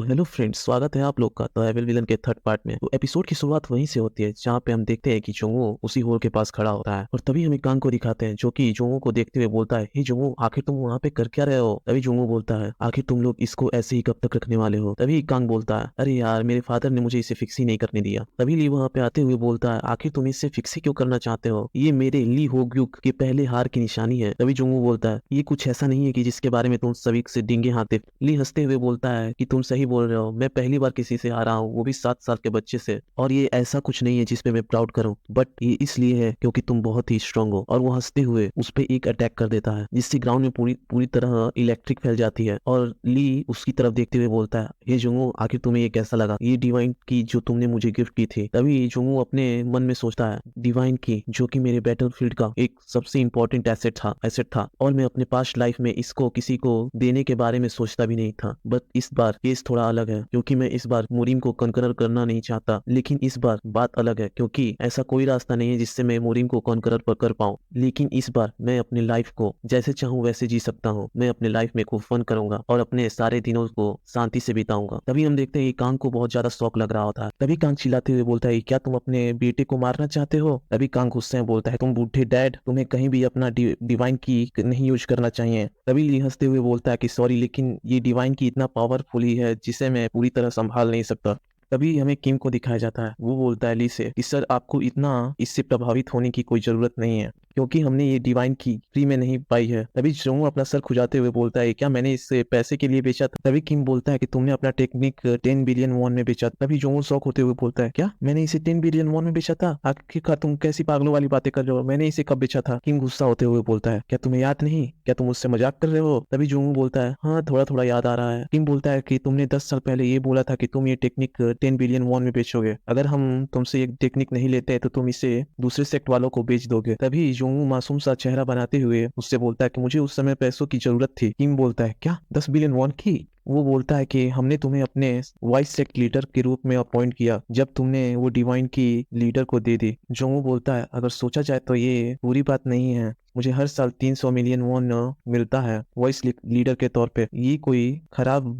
Hello friends, स्वागत है आप लोग का द एविल विलन के थर्ड पार्ट में। तो एपिसोड की शुरुआत वहीं से होती है जहाँ पे हम देखते हैं कि जोंगो उसी होल के पास खड़ा होता है और तभी हमें कांग को दिखाते हैं जो कि जोंगो को देखते हुए बोलता है, हे जोंगो, आखिर तुम वहाँ पे कर क्या रहे हो? तभी जोंगो बोलता है, आखिर तुम लोग इसको ऐसे ही कब तक रखने वाले हो? तभी कांग बोलता है, अरे यार, मेरे फादर ने मुझे इसे फिक्स ही नहीं करने दिया। तभी ली वहाँ पे आते हुए बोलता है, आखिर तुम इससे फिक्स ही क्यों करना चाहते हो? ये मेरे ली होग्युक के पहले हार की निशानी है। तभी जोंगो बोलता है, ये कुछ ऐसा नहीं है कि जिसके बारे में तुम सभी से डिंगे हाथे। ली हंसते हुए बोलता है कि तुम सही बोल रहे हो, मैं पहली बार किसी से हारा हूँ, वो भी 7 साल के बच्चे से। और ये ऐसा कुछ नहीं है जिसपे मैं प्राउड करूँ, बट ये इसलिए है क्योंकि तुम बहुत ही स्ट्रांग हो। और वो हंसते हुए उस पे एक अटैक कर देता है जिससे ग्राउंड में पूरी पूरी तरह इलेक्ट्रिक फैल जाती है। और ली उसकी तरफ देखते हुए बोलता है, हे जोंगो, आखिर तुम्हें ये कैसा लगा, ये डिवाइन की जो तुमने मुझे गिफ्ट की थी? तभी जोंगो अपने मन में सोचता है, डिवाइन की जो कि मेरे बैटलफील्ड का एक सबसे इंपॉर्टेंट एसेट था और मैं अपने पास्ट लाइफ में इसको किसी को देने के बारे में सोचता भी नहीं था। बट इस बार केस थोड़ा अलग है क्योंकि मैं इस बार मोरिम को कॉन्करर करना नहीं चाहता, लेकिन इस बार बात अलग है क्योंकि ऐसा कोई रास्ता नहीं है जिससे मैं मोरिम को कॉन्करर कर पाऊं। लेकिन इस बार मैं अपनी लाइफ को जैसे चाहूं वैसे जी सकता हूं। मैं अपने लाइफ में खूब फन करूंगा और अपने सारे दिनों को शांति से बिताऊंगा। तभी हम देखते हैं कि कांग को बहुत ज्यादा शौक लग रहा होता है। तभी कांग चिल्लाते हुए बोलता है, क्या तुम अपने बेटे को मारना चाहते हो? तभी कांग गुस्से में बोलता है, तुम बूढ़े डैड, तुम्हें कहीं भी अपना डिवाइन की नहीं यूज करना चाहिए। तभी ली हंसते हुए बोलता है कि सॉरी, लेकिन ये डिवाइन की इतना पावरफुल ही है जिसे मैं पूरी तरह संभाल नहीं सकता। तभी हमें किम को दिखाया जाता है। वो बोलता है ली से कि सर, आपको इतना इससे प्रभावित होने की कोई जरूरत नहीं है क्योंकि हमने ये डिवाइन की फ्री में नहीं पाई है। तभी जोंगो अपना सर खुजाते हुए बोलता है, क्या मैंने इसे पैसे के लिए बेचा था? तभी किम बोलता है कि तुमने अपना टेक्निक 10 बिलियन वॉन में बेचा। तभी जोंगो शौक होते हुए बोलता है, क्या मैंने इसे 10 बिलियन वॉन में बेचा था? आखिरकार तुम कैसी पागलों वाली बातें कर रहे हो, मैंने इसे कब बेचा था? किम गुस्सा होते हुए बोलता है, क्या तुम्हें याद नहीं? क्या तुम मुझसे मजाक कर रहे हो? तभी जोंगो बोलता है, हाँ, थोड़ा थोड़ा याद आ रहा है। किम बोलता है कि तुमने 10 साल पहले ये बोला था कि तुम ये टेक्निक 10 बिलियन वॉन में बेचोगे। अगर हम तुमसे ये टेक्निक नहीं लेते तो तुम इसे दूसरे सेक्ट वालों को बेच दोगे। तभी जोंगू मासूम सा चेहरा बनाते हुए उससे बोलता है कि मुझे उस समय पैसों की जरूरत थी। किम बोलता है, क्या 10 बिलियन वॉन की? वो बोलता है कि हमने तुम्हें अपने वाइस सेक्ट लीडर के रूप में अपॉइंट किया जब तुमने वो डिवाइन की लीडर को दे दी। जोंगू बोलता है, अगर सोचा जाए तो ये बुरी बात नहीं है। मुझे हर साल 300 मिलियन वॉन मिलता है वॉइस लीडर के तौर पे। ये कोई खराब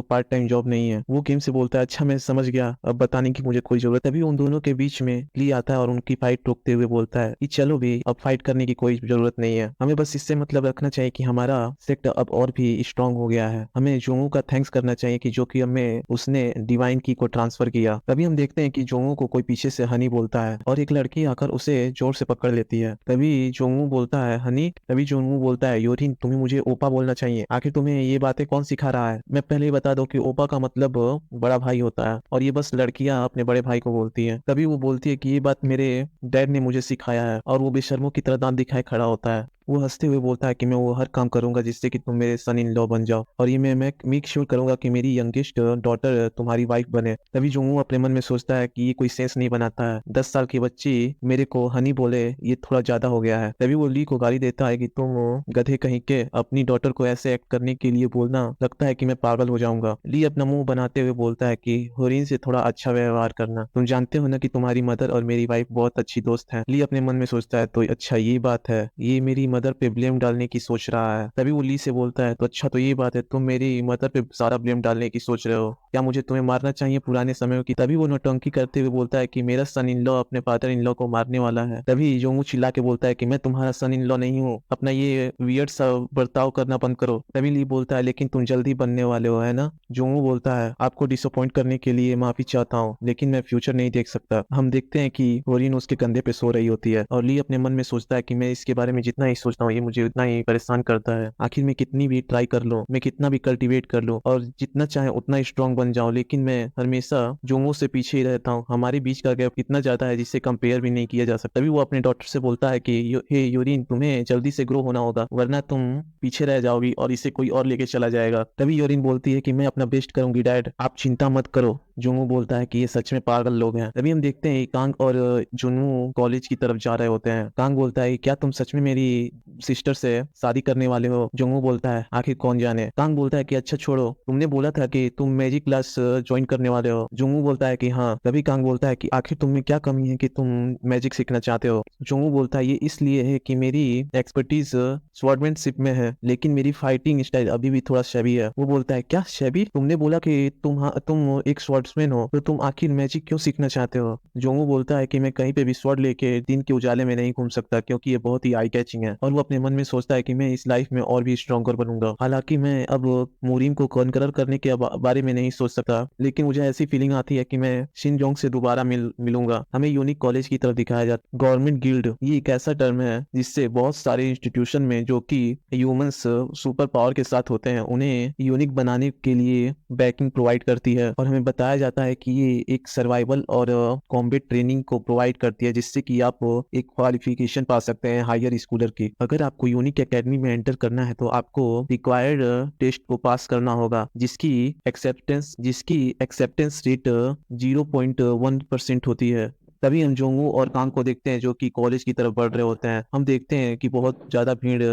पार्ट टाइम जॉब नहीं है। वो किम से बोलता है, अच्छा, मैं समझ गया, अब बताने की मुझे कोई जरूरत। तभी उन दोनों के बीच में ली आता है और उनकी फाइट रोकते हुए बोलता है कि चलो भी, अब फाइट करने की कोई जरूरत नहीं है। हमें बस इससे मतलब रखना चाहिए कि हमारा सेक्टर अब और भी स्ट्रांग हो गया है। हमें जोंगू का थैंक्स करना चाहिए कि जो कि हमें उसने डिवाइन की को ट्रांसफर किया। तभी हम देखते हैं कि जोंगू को कोई पीछे से हनी बोलता है और एक लड़की आकर उसे जोर से पकड़ लेती है। तभी जोंगू बोलता है, हनी? तभी जोंगू बोलता है, योरिन, तुम्हें मुझे ओपा बोलना चाहिए। आखिर तुम्हें ये बातें कौन सिखा रहा है? मैं पहले ही बता दूं कि ओपा का मतलब बड़ा भाई होता है और ये बस लड़कियां अपने बड़े भाई को बोलती है। तभी वो बोलती है कि ये बात मेरे डैड ने मुझे सिखाया है और वो बेशर्मों की तरह दांत दिखाए खड़ा होता है। वो हंसते हुए बोलता है कि मैं वो हर काम करूंगा जिससे कि तुम मेरे सन इन लॉ बन जाओ और ये मैं मेक श्योर करूंगा कि मेरी यंगेस्ट डॉटर तुम्हारी वाइफ बने। तभी जोंगू अपने मन में सोचता है कि ये कोई सेंस नहीं बनाता है, 10 साल की बच्ची मेरे को हनी बोले, ये थोड़ा ज्यादा हो गया है। तभी वो ली को गाली देता है कि तुम गधे कहीं के, अपनी डॉटर को ऐसे एक्ट करने के लिए बोलना, लगता है कि मैं पागल हो जाऊंगा। ली अपना मुंह बनाते हुए बोलता है कि होरिन से थोड़ा अच्छा व्यवहार करना, तुम जानते हो ना कि तुम्हारी मदर और मेरी वाइफ बहुत अच्छी दोस्त है। ली अपने मन में सोचता है, तो अच्छा ये बात है, ये मेरी मदर पे ब्लेम डालने की सोच रहा है। तभी वो ली से बोलता है, तो अच्छा तो ये बात है, तुम मेरी मदर पे सारा ब्लेम डालने की सोच रहे हो? क्या मुझे तुम्हें मारना चाहिए पुराने समयों की? तभी वो नौटंकी करते हुए बोलता है कि मेरा सन इन लॉ अपने फादर इन लॉ को मारने वाला है। तभी जोंगू चिल्ला के बोलता है कि मैं तुम्हारा सन इन लॉ नहीं हूँ, अपना ये वियर्ड सा बर्ताव करना बंद करो। तभी ली बोलता है, लेकिन तुम जल्दी बनने वाले हो, है ना? जोंगू बोलता है, आपको डिसअपॉइंट करने के लिए माफी चाहता हूँ, लेकिन मैं फ्यूचर नहीं देख सकता। हम देखते हैं कि होरिन उसके कंधे पे सो रही होती है और ली अपने मन में सोचता है कि मैं इसके बारे में जितना ही सोचता हूँ ये मुझे उतना ही परेशान करता है। आखिर मैं कितनी भी ट्राई कर लूँ, मैं कितना भी कल्टीवेट कर लूँ और जितना चाहे उतना स्ट्रांग बन जाऊं, लेकिन मैं हमेशा जोंगो से पीछे ही रहता हूँ। हमारे बीच का गैप इतना ज्यादा है जिससे कंपेयर भी नहीं किया जा सकता। तभी वो अपने डॉक्टर से बोलता है कि हे यूरिन, तुम्हें जल्दी से ग्रो होना होगा वरना तुम पीछे रह जाओगी और इसे कोई और लेके चला जाएगा। तभी यूरिन बोलती है कि मैं अपना बेस्ट करूंगी डैड, आप चिंता मत करो। जुनवो बोलता है कि ये सच में पागल लोग हैं। तभी हम देखते हैं कांग और जुनवो कॉलेज की तरफ जा रहे होते हैं। कांग बोलता है क्या तुम सच में मेरी सिस्टर से शादी करने वाले हो? जुनवो बोलता है आखिर कौन जाने। कांग बोलता है कि अच्छा छोड़ो, तुमने बोला था कि तुम मैजिक क्लास ज्वाइन करने वाले हो। जुनवो बोलता है कि हाँ। तभी कांग बोलता है कि आखिर तुम में क्या कमी है कि तुम मैजिक सीखना चाहते हो? जुनवो बोलता है ये इसलिए है कि मेरी एक्सपर्टीज स्वॉर्डमैनशिप में है, लेकिन मेरी फाइटिंग स्टाइल अभी भी थोड़ा शैबी है। वो बोलता है क्या शैबी? तुमने बोला कि तुम एक स्वॉर्ड्समैन हो, तो तुम आखिर मैजिक क्यों सीखना चाहते हो? जोंगू बोलता है कि मैं कहीं पे भी स्वॉर्ड लेके दिन के उजाले में नहीं घूम सकता, क्योंकि ये बहुत ही आई कैचिंग है। और वो अपने मन में सोचता है कि मैं इस लाइफ में और भी स्ट्रॉन्गर बनूंगा। हालांकि मैं अब मोरिम को कॉन्करर करने के बारे में नहीं सोच सकता, लेकिन मुझे ऐसी फीलिंग आती है कि मैं शिनजोंग से दोबारा मिलूंगा। हमें यूनिक कॉलेज की तरफ दिखाया जाता। गवर्नमेंट गिल्ड ये एक ऐसा टर्म है जिससे बहुत सारे इंस्टीट्यूशन में जो कि ह्यूमंस सुपर पावर के साथ होते हैं, उन्हें यूनिक बनाने के लिए बैकिंग प्रोवाइड करती है। और हमें बताया जाता है कि ये एक सर्वाइवल और कॉम्बैट ट्रेनिंग को प्रोवाइड करती है, जिससे कि आप एक क्वालिफिकेशन पा सकते हैं हायर स्कूलर की। अगर आपको यूनिक एकेडमी में एंटर करना है तो आपको रिक्वायर्ड टेस्ट को पास करना होगा, जिसकी एक्सेप्टेंस रेट 0.1% होती है। तभी हम जोंगू और कांग को देखते हैं जो कि कॉलेज की तरफ बढ़ रहे होते हैं। हम देखते हैं कि बहुत ज्यादा भीड़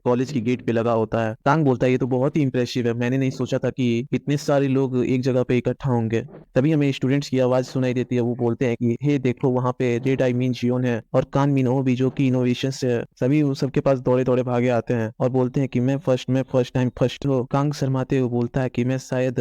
कॉलेज की गेट पे लगा होता है। कांग बोलता है ये तो बहुत ही इंप्रेसिव है, मैंने नहीं सोचा था कि इतने सारे लोग एक जगह पे इकट्ठा होंगे। तभी हमें स्टूडेंट्स की आवाज सुनाई देती है। वो बोलते हैं कि हे देखो वहाँ पे रेड आई मीन जियोन है और कान मिनो भी, जो कि इनोवेशन से है। सभी उन सबके पास दौड़े दौड़े भागे आते हैं और बोलते हैं कि मैं फर्स्ट टाइम फर्स्ट हो। कांग शर्माते हुए बोलता है कि मैं शायद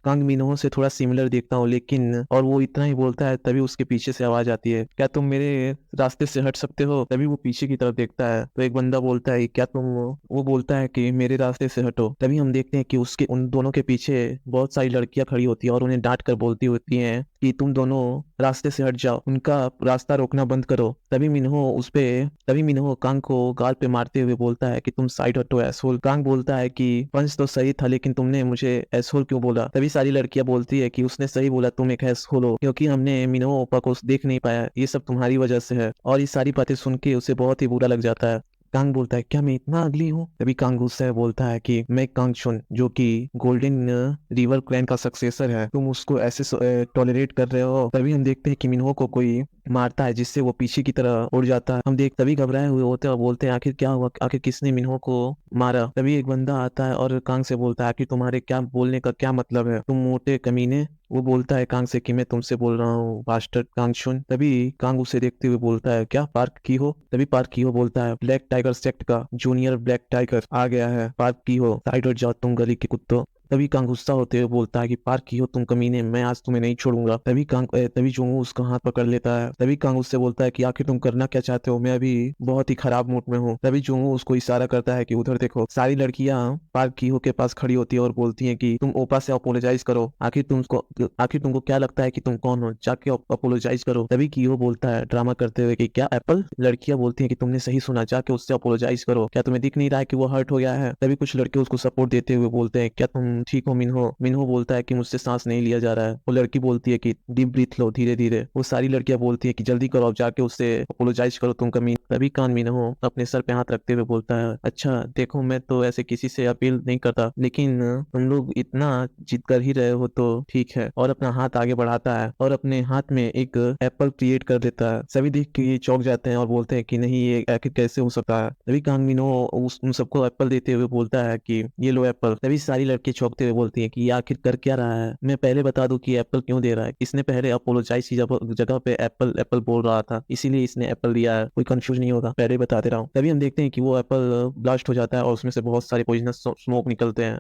कांग मिनो से थोड़ा सिमिलर देखता हूँ, लेकिन और वो इतना ही बोलता है। तभी उसके पीछे से आवाज आती है क्या तुम मेरे रास्ते से हट सकते हो? तभी वो पीछे की तरफ देखता है तो एक बंदा बोलता है क्या तुम, वो बोलता है कि मेरे रास्ते से हटो। तभी हम देखते हैं कि उसके उन दोनों के पीछे बहुत सारी लड़कियां खड़ी होती है और उन्हें डांट कर बोलती होती हैं कि तुम दोनों रास्ते से हट जाओ, उनका रास्ता रोकना बंद करो। तभी मिन्हो कांग को गाल पे मारते हुए बोलता है कि तुम साइड हटो एसहोल। कांग बोलता है कि पंच तो सही था, लेकिन तुमने मुझे एसहोल क्यों बोला? तभी सारी लड़कियां बोलती है कि उसने सही बोला, तुम एक एसहोल हो, क्योंकि हमने मिन्हो ओपा को देख नहीं पाया, ये सब तुम्हारी वजह से है। और ये सारी बातें सुन के उसे बहुत ही बुरा लग जाता है। कांग बोलता है क्या मैं इतना अगली हूँ? तभी कांग गुस्सा है बोलता है कि मैं कांग चुन, जो कि गोल्डन रिवर क्लैन का सक्सेसर है, तुम उसको ऐसे टॉलरेट कर रहे हो। तभी हम देखते हैं कि मिन्हो को कोई मारता है, जिससे वो पीछे की तरह उड़ जाता है। तभी घबराए हुए होते हैं और बोलते हैं आखिर क्या हुआ, आखिर किसने मिन्हो को मारा? तभी एक बंदा आता है और कांग से बोलता है आखिर तुम्हारे क्या बोलने का क्या मतलब है, तुम मोटे कमीने? वो बोलता है कांग से कि मैं तुमसे बोल रहा हूँ बास्टर्ड कांग चुन। तभी कांग उसे देखते हुए बोलता है क्या पार्क की हो? तभी पार्क की हो बोलता है ब्लैक टाइगर सेक्ट का जूनियर ब्लैक टाइगर आ गया है, पार्क की हो साइड हट जाओ तुम गली के कुत्तों। तभी कांग गुस्सा होते हुए बोलता है कि पार्क की हो तुम कमीने, मैं आज तुम्हें नहीं छोड़ूंगा। तभी जोंगू उसका हाथ पकड़ लेता है। तभी कांग उससे बोलता है कि आखिर तुम करना क्या चाहते हो, मैं अभी बहुत ही खराब मूड में हूँ। तभी जोंगू उसको इशारा करता है कि उधर देखो। सारी लड़कियां पार्क की हो के पास खड़ी होती है और बोलती है कि तुम ओपा से अपोलोजाइज करो, आखिर तुमको क्या लगता है कि तुम कौन हो, जाके अपोलोजाइज करो। तभी कीहो बोलता है ड्रामा करते हुए कि क्या एप्पल? लड़कियां बोलती है कि तुमने सही सुना, जाके उससे अपोलोजाइज करो, क्या तुम्हें दिख नहीं रहा है कि वो हर्ट हो गया है? तभी कुछ लड़के उसको सपोर्ट देते हुए बोलते हैं क्या तुम ठीक हो मिन्हो? मिन्हो बोलता है कि मुझसे सांस नहीं लिया जा रहा है। वो लड़की बोलती है कि डीप ब्रीथ लो धीरे धीरे। वो सारी लड़कियां बोलती है कि जल्दी करो, अब जाके उससे अपोलोजाइज करो तुम कमीन। तभी कान मिन्हो अपने सर पे हाथ रखते हुए बोलता है अच्छा देखो, मैं तो ऐसे किसी से अपील नहीं करता, लेकिन तुम लोग इतना जिद कर ही रहे हो तो ठीक है। और अपना हाथ आगे बढ़ाता है और अपने हाथ में एक एप्पल क्रिएट कर देता है। सभी देख के ये चौंक जाते हैं और बोलते हैं कि नहीं, ये आखिर कैसे हो सकता है? तभी कांग मिन्हो उन सबको एप्पल देते हुए बोलता है कि ये लो एप्पल। तभी सारी लड़की चौंकते हुए बोलती है कि ये आखिर कर क्या रहा है? मैं पहले बता दूं कि एप्पल क्यों दे रहा है। इसने पहले अपोलोजाइज की जगह पे एप्पल एप्पल बोल रहा था, इसीलिए इसने एप्पल दिया है। कोई कंफ्यूज नहीं होगा, पहले बता दे रहा हूँ। तभी हम देखते हैं कि वो एप्पल ब्लास्ट हो जाता है और उसमें से बहुत सारे पॉइजनस स्मोक निकलते हैं।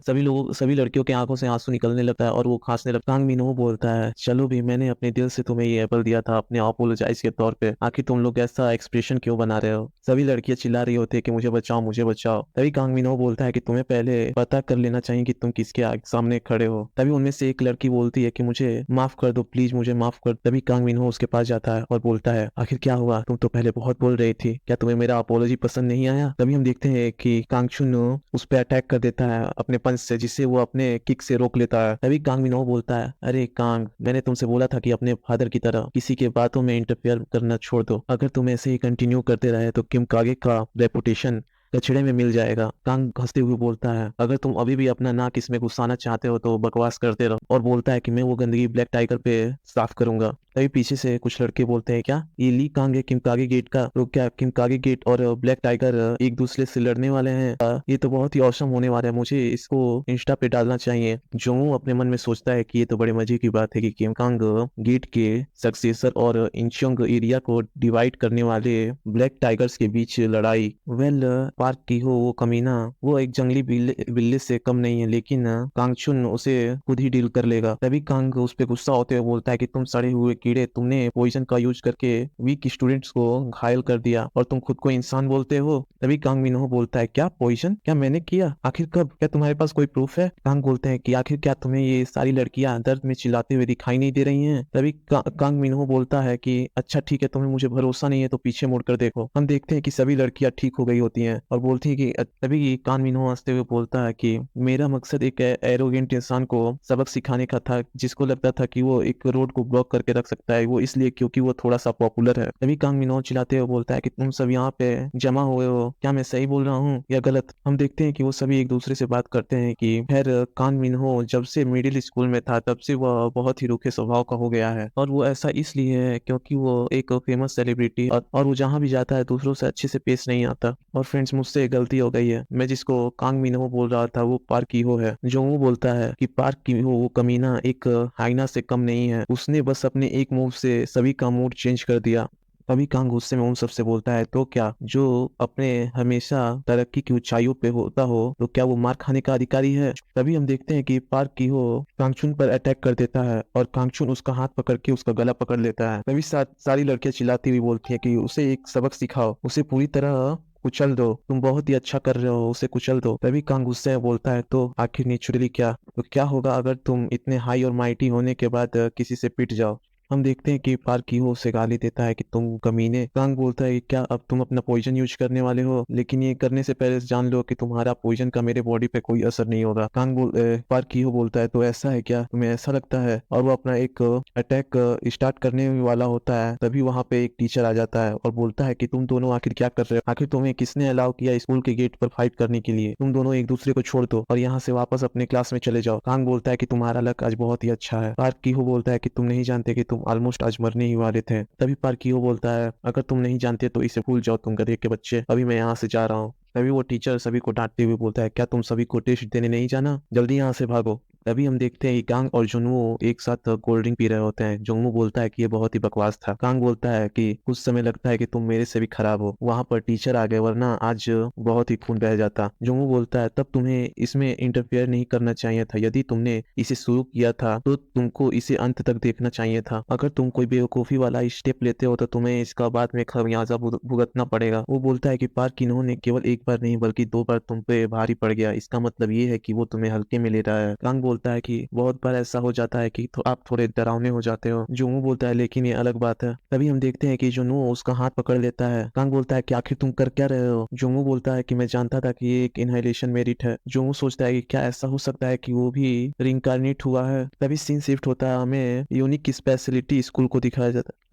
सभी लड़कियों के आंखों से आंसू निकलने लगता है और वो खांसने लगता है। कांग मिन्हो बोलता है चलो भी, मैंने अपने दिल से तुम्हें ये एप्पल दिया था अपने अपोलोजाइज के तौर पे, आखिर तुम लोग ऐसा एक्सप्रेशन क्यों बना रहे हो? सभी लड़कियां चिल्ला रही होती है कि मुझे बचाओ मुझे बचाओ। तभी कांग मिन्हो बोलता है कि तुम्हें पहले पता कर लेना चाहिए कि तुम किसके सामने खड़े हो। तभी उनमें से एक लड़की बोलती है कि मुझे माफ कर दो प्लीज, मुझे माफ कर। तभी कांग मिन्हो उसके पास जाता है और बोलता है आखिर क्या हुआ, तुम तो पहले बहुत बोल रही थी, क्या तुम्हें मेरा अपोलॉजी पसंद नहीं आया? तभी हम देखते हैं कि कांग चुन उस पर अटैक कर देता है अपने पंच से, जिससे वो अपने किक से रोक लेता है। तभी कांग मिन्हो बोलता है अरे कांग, मैंने तुमसे बोला था कि अपने फादर की तरह किसी के बातों में इंटरफेयर करना छोड़ दो। अगर तुम ऐसे ही कंटिन्यू करते रहे तो किम कागे का रेपुटेशन कचड़े में मिल जाएगा। कांग हंसते हुए बोलता है, अगर तुम अभी भी अपना नाक इसमें घुसाना चाहते हो तो बकवास करते रहो, और बोलता है कि मैं वो गंदगी ब्लैक टाइगर पे साफ करूंगा। तभी पीछे से कुछ लड़के बोलते हैं, क्या ये ली कांग है किमकागे गेट का? तो क्या किमकागे गेट और ब्लैक टाइगर एक दूसरे से लड़ने वाले हैं? ये तो बहुत ही औसम होने वाला है, मुझे इसको इंस्टा पे डालना चाहिए। जोंगू अपने मन में सोचता है कि ये तो बड़े मजे की बात है कि किमकांग गेट के सक्सेसर और इंचोंग एरिया को डिवाइड करने वाले ब्लैक टाइगर्स के बीच लड़ाई। वेल, पार्क की हो वो कमीना, वो एक जंगली बिल्ली से कम नहीं है, लेकिन कांगचुन उसे खुद ही डील कर लेगा। तभी कांग उस पे गुस्सा होते हुए बोलता है कि तुम सड़े हुए कीड़े, तुमने पॉइजन का यूज करके वीक स्टूडेंट्स को घायल कर दिया और तुम खुद को इंसान बोलते हो। तभी कांग मिनहो बोलता है, क्या पॉइजन? क्या मैंने किया? आखिर कब? क्या तुम्हारे पास कोई प्रूफ है? कांग बोलते हैं कि आखिर क्या तुम्हें ये सारी लड़कियां दर्द में चिल्लाते हुए दिखाई नहीं दे रही हैं? तभी कांग मिनहो बोलता है कि अच्छा ठीक है, तुम्हें मुझे भरोसा नहीं है तो पीछे मुड़कर देखो। हम देखते हैं कि सभी लड़कियां ठीक हो गई होती हैं और बोलती है कि तभी कांग मिनहो हंसते हुए बोलता है कि मेरा मकसद एक एरोगेंट इंसान को सबक सिखाने का था, जिसको लगता था कि वो एक रोड को ब्लॉक करके रख सकता है, वो इसलिए क्योंकि वो थोड़ा सा पॉपुलर है। तभी कांग मिनहो चिल्लाते हुए बोलता है कि तुम सब यहाँ पे जमा हुए हो, क्या मैं सही बोल रहा हूँ या गलत? हम देखते हैं कि वो सभी एक दूसरे से बात करते हैं कि खैर कांग मिनहो जब से मिडिल स्कूल में था तब से वह बहुत ही रूखे स्वभाव का हो गया है, और वो ऐसा इसलिए है क्योंकि वो एक फेमस सेलिब्रिटी और वो जहाँ भी जाता है दूसरों से अच्छे से पेश नहीं आता। और फ्रेंड्स, मुझसे गलती हो गई है, मैं जिसको कांग मिनहो बोल रहा था वो पार्क कीहो है। जो वो बोलता है कि पार्क कीहो वो कमीना एक हाइना से कम नहीं है, उसने बस अपने एक मूव से सभी का मूड चेंज कर दिया। तभी कांग गुस्से में उन सबसे बोलता है, तो क्या जो अपने हमेशा तरक्की की ऊंचाइयों पे होता हो तो क्या वो मार खाने का अधिकारी है? तभी हम देखते हैं कि पार्क की हो कांगचुन पर अटैक कर देता है और कांगचुन उसका हाथ पकड़ के उसका गला पकड़ लेता है। तभी सारी लड़कियां चिल्लाती हुई बोलती है कि उसे एक सबक सिखाओ, उसे पूरी तरह कुचल दो, तुम बहुत ही अच्छा कर रहे हो, उसे कुचल दो। तभी कांग गुस्से में बोलता है, तो आखिर नेचुरली क्या, तो क्या होगा अगर तुम इतने हाई और माइटी होने के बाद किसी से पिट जाओ? हम देखते हैं कि पार्किहो उसे गाली देता है कि तुम कमीने। कांग बोलता है कि क्या अब तुम अपना पॉइजन यूज करने वाले हो, लेकिन ये करने से पहले जान लो कि तुम्हारा पॉइजन का मेरे बॉडी पे कोई असर नहीं होगा। पार्किहो बोलता है, तो ऐसा है क्या, तुम्हें ऐसा लगता है? और वो अपना एक अटैक स्टार्ट करने वाला होता है, तभी वहां पे एक टीचर आ जाता है और बोलता है कि तुम दोनों आखिर क्या कर रहे हो? आखिर तुम्हें किसने अलाउ किया स्कूल के गेट पर फाइट करने के लिए? तुम दोनों एक दूसरे को छोड़ दो और यहाँ से वापस अपने क्लास में चले जाओ। कांग बोलता है कि तुम्हारा लक आज बहुत ही अच्छा है। पार्किहो बोलता है कि तुम नहीं जानते कि तुम ऑलमोस्ट आज मरने ही वाले थे। तभी पार्कियो बोलता है, अगर तुम नहीं जानते तो इसे भूल जाओ तुम गधे के बच्चे, अभी मैं यहाँ से जा रहा हूँ। तभी वो टीचर सभी को डांटते हुए बोलता है, क्या तुम सभी को टेस्ट देने नहीं जाना? जल्दी यहाँ से भागो। तभी हम देखते हैं कि कांग और जुनवो एक साथ कोल्ड ड्रिंक पी रहे होते हैं। जुनवो बोलता है कि ये बहुत ही बकवास था। कांग बोलता है कि कुछ समय लगता है कि तुम मेरे से भी खराब हो, वहां पर टीचर आ गए वरना आज बहुत ही खून बह जाता। जुनवो बोलता है, तब तुम्हें इसमें इंटरफेयर नहीं करना चाहिए था, यदि तुमने इसे शुरू किया था तो तुमको इसे अंत तक देखना चाहिए था। अगर तुम कोई बेवकूफी वाला स्टेप लेते हो तो तुम्हें इसका बाद में खमियाजा भुगतना पड़ेगा। वो बोलता है कि पार्क इन्होंने केवल एक बार नहीं बल्कि 2 बार तुम पे भारी पड़ गया, इसका मतलब ये है कि वो तुम्हें हल्के में ले रहा है। कांग बोलता है कि बहुत बार ऐसा हो जाता है कि तो आप थोड़े डरावने हो जाते हो। जुनवो बोलता है, लेकिन ये अलग बात है। तभी हम देखते हैं कि जुनवो उसका हाथ पकड़ लेता है। कांग बोलता है कि आखिर तुम कर क्या रहे हो? जुनवो बोलता है कि मैं जानता था कि ये एक इनहेलेशन मेरिट है। जुनवो सोचता है कि क्या ऐसा हो सकता है कि वो भी रिइंकार्नेट हुआ है। तभी सीन शिफ्ट होता है, हमें यूनिक स्पेशलिटी स्कूल को दिखाया जाता है।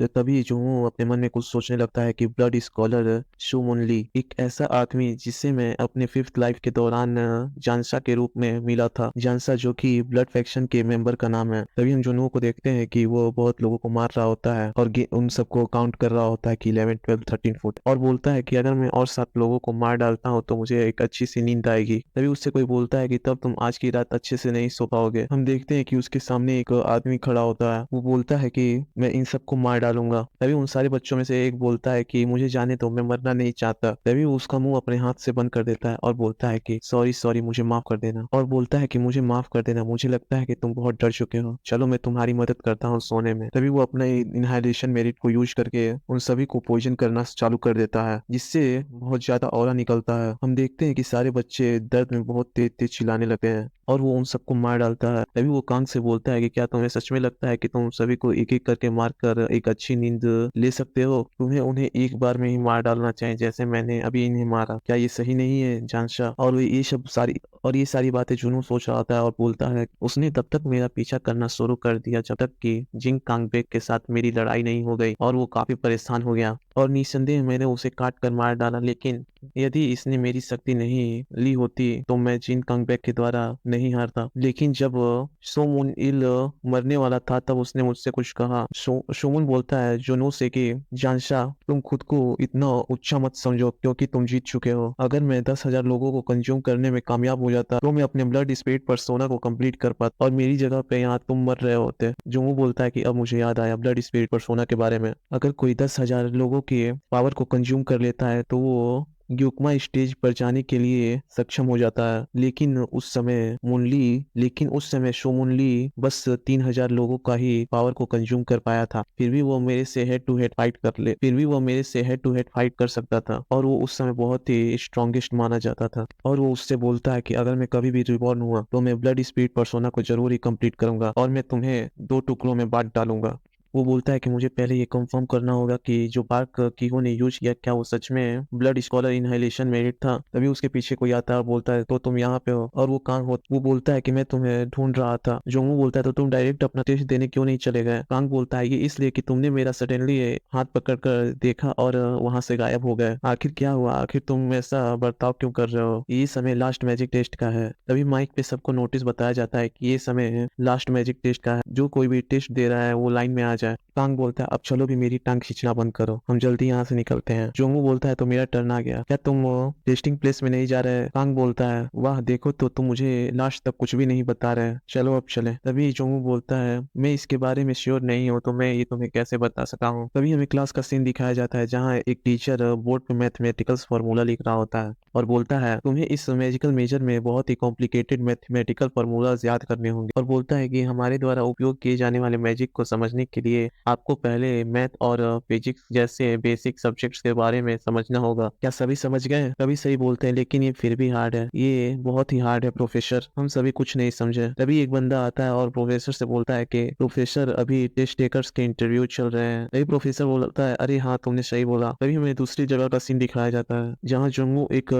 तभी जुनवो अपने मन में कुछ सोचने लगता है कि ब्लड स्कॉलर शो मुनली, एक ऐसा आदमी जिसे मैं अपने 5th लाइफ के दौरान जानसा के रूप में मिला था। जानसा जो कि ब्लड फैक्शन के मेंबर का नाम है। तभी हम जुनवो को देखते हैं कि वो बहुत लोगों को मार रहा होता है और उन सबको काउंट कर रहा होता है कि 11 12 13 फुट, और बोलता है कि अगर मैं और 7 लोगों को मार डालता हूँ तो मुझे एक अच्छी सी नींद आएगी। तभी उससे कोई बोलता है कि तब तुम आज की रात अच्छे से नहीं सो पाओगे। हम देखते हैं कि उसके सामने एक आदमी खड़ा होता है, वो बोलता है कि मैं इन सबको मार डालूंगा। तभी उन सारे बच्चों में से एक बोलता है कि मुझे जाने दो, मैं मरना नहीं चाहता। तभी वो उसका मुंह अपने हाथ से बंद कर देता है और बोलता है कि सॉरी सॉरी, मुझे माफ कर देना, और बोलता है कि मुझे माफ कर देना, मुझे लगता है कि तुम बहुत डर चुके हो, चलो मैं तुम्हारी मदद करता हूँ सोने में। तभी वो अपने इनहाइलेशन मेरिट को यूज करके उन सभी को पॉइजन करना चालू कर देता है, जिससे बहुत ज्यादा ऑरा निकलता है। हम देखते हैं कि सारे बच्चे दर्द में बहुत तेज तेज चिल्लाने लगे हैं और वो उन सबको मार डालता है। तभी वो कांग से बोलता है कि क्या तुम्हें सच में लगता है कि तुम सभी को एक एक करके मार कर एक अच्छी नींद ले सकते हो? तुम्हें उन्हें एक बार में ही मार डालना चाहिए जैसे मैंने अभी इन्हें मारा, क्या ये सही नहीं है जानशा? और ये सारी बातें जुनू सोच रहा होता है और बोलता है, उसने तब तक मेरा पीछा करना शुरू कर दिया जब तक कि जिंग कांगबेक के साथ मेरी लड़ाई नहीं हो गई, और वो काफी परेशान हो गया और निस्संदेह मैंने उसे काट कर मार डाला, लेकिन यदि इसने मेरी शक्ति नहीं ली होती तो मैं जिन कांगबैक के द्वारा नहीं हारता। लेकिन जब सो मून इल मरने वाला था तब उसने मुझसे कुछ कहा। शोमुन बोलता है जोनो से कि जानशा, तुम खुद को इतना ऊंचा मत समझो क्योंकि तुम जीत चुके हो। अगर मैं 10,000 लोगों को कंज्यूम करने में कामयाब हो जाता तो मैं अपने ब्लड स्पिरिट पर्सोना को कंप्लीट कर पाता और मेरी जगह पे यहाँ तुम मर रहे होते। जोमू बोलता है कि अब मुझे याद आया ब्लड स्पिरिट पर्सोना के बारे में। अगर कोई 10,000 लोगों के पावर को कंज्यूम कर लेता है तो वो ग्युकमा स्टेज पर जाने के लिए सक्षम हो जाता है। लेकिन उस समय शोमुनली बस 3,000 लोगों का ही पावर को कंज्यूम कर पाया था। फिर भी वो मेरे से हेड टू हेड फाइट कर सकता था और वो उस समय बहुत ही स्ट्रॉन्गेस्ट माना जाता था। और वो उससे बोलता है कि अगर मैं कभी भी रिबॉर्न हुआ तो मैं ब्लड स्पिरिट पर्सोना को जरूर ही कंप्लीट करूंगा और मैं तुम्हें 2 टुकड़ों में बांट डालूंगा। वो बोलता है कि मुझे पहले ये कंफर्म करना होगा कि जो बार्क कीहो ने यूज किया क्या वो सच में ब्लड स्कॉलर इनहेलेशन मेरिट था। तभी उसके पीछे कोई आता है और बोलता है तो तुम यहाँ पे हो और वो कांग हो। वो बोलता है कि मैं तुम्हें ढूंढ रहा था। जोंगू बोलता है तो तुम डायरेक्ट अपना टेस्ट देने क्यों नहीं चले गए। कांग बोलता है ये इसलिए कि तुमने मेरा सडनली हाथ पकड़ कर देखा और वहां से गायब हो गए। आखिर क्या हुआ, आखिर तुम ऐसा बर्ताव क्यों कर रहे हो। ये समय लास्ट मैजिक टेस्ट का है। तभी माइक पे सबको नोटिस बताया जाता है कि ये समय लास्ट मैजिक टेस्ट का है, जो कोई भी टेस्ट दे रहा है वो लाइन में आ जाए। कांग बोलता है अब चलो भी मेरी टांग खींचना बंद करो, हम जल्दी यहाँ से निकलते हैं। जोंगू बोलता है तो मेरा टर्न आ गया, क्या तुम टेस्टिंग प्लेस में नहीं जा रहे। कांग बोलता है वाह देखो तो तुम मुझे लास्ट तक कुछ भी नहीं बता रहे, चलो अब चले। तभी जोंगू बोलता है मैं इसके बारे में श्योर नहीं हूँ तो मैं ये तुम्हें कैसे बता सका हूँ। तभी हमें क्लास का सीन दिखाया जाता है जहाँ एक टीचर बोर्ड पे मैथमेटिकल्स फॉर्मूला लिख रहा होता है और बोलता है तुम्हें इस मैजिकल मेजर में बहुत ही कॉम्प्लिकेटेड मैथमेटिकल फॉर्मूलाज याद करने होंगे और बोलता है कि हमारे द्वारा उपयोग किए जाने वाले मैजिक को समझने के लिए आपको पहले मैथ और फिजिक्स जैसे बेसिक सब्जेक्ट्स के बारे में समझना होगा। क्या सभी समझ गए। तभी सही बोलते हैं लेकिन ये फिर भी हार्ड है, ये बहुत ही हार्ड है प्रोफेसर, हम सभी कुछ नहीं समझे। तभी एक बंदा आता है और प्रोफेसर से बोलता है कि प्रोफेसर अभी टेस्ट टेकर्स के इंटरव्यू चल रहे हैं। तभी प्रोफेसर बोलता है अरे हाँ तुमने सही बोला। तभी हमें दूसरी जगह का सीन दिखाया जाता है जहाँ जोंगू एक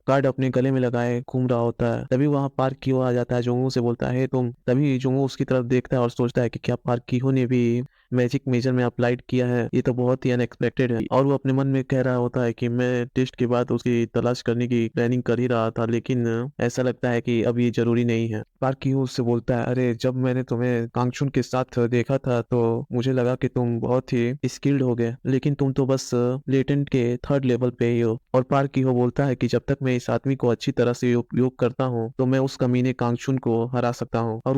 कार्ड अपने गले में लगाए घूम रहा होता है। तभी वहाँ पार्क कीहो आ जाता है, जोंगू से बोलता है तुम। तभी जोंगू उसकी तरफ देखता है और सोचता है कि क्या पार्क कीहो ने भी मैजिक मेजर में अप्लाइड किया है, ये तो बहुत ही अनएक्सपेक्टेड है। और वो अपने मन में कह रहा होता है कि मैं टेस्ट के बाद उसकी तलाश करने की प्लानिंग कर ही रहा था लेकिन ऐसा लगता है कि अब ये जरूरी नहीं है। पार्क कीहो उससे बोलता है अरे जब मैंने तुम्हें कांगचुन के साथ देखा था तो मुझे लगा कि तुम बहुत ही स्किल्ड हो गए, लेकिन तुम तो बस लेटेंट के 3rd लेवल पे ही हो। और पार्क कीहो बोलता है कि जब तक मैं इस आदमी को अच्छी तरह से उपयोग करता हूँ तो मैं उस कमीने कांगचुन को हरा सकता हूँ। और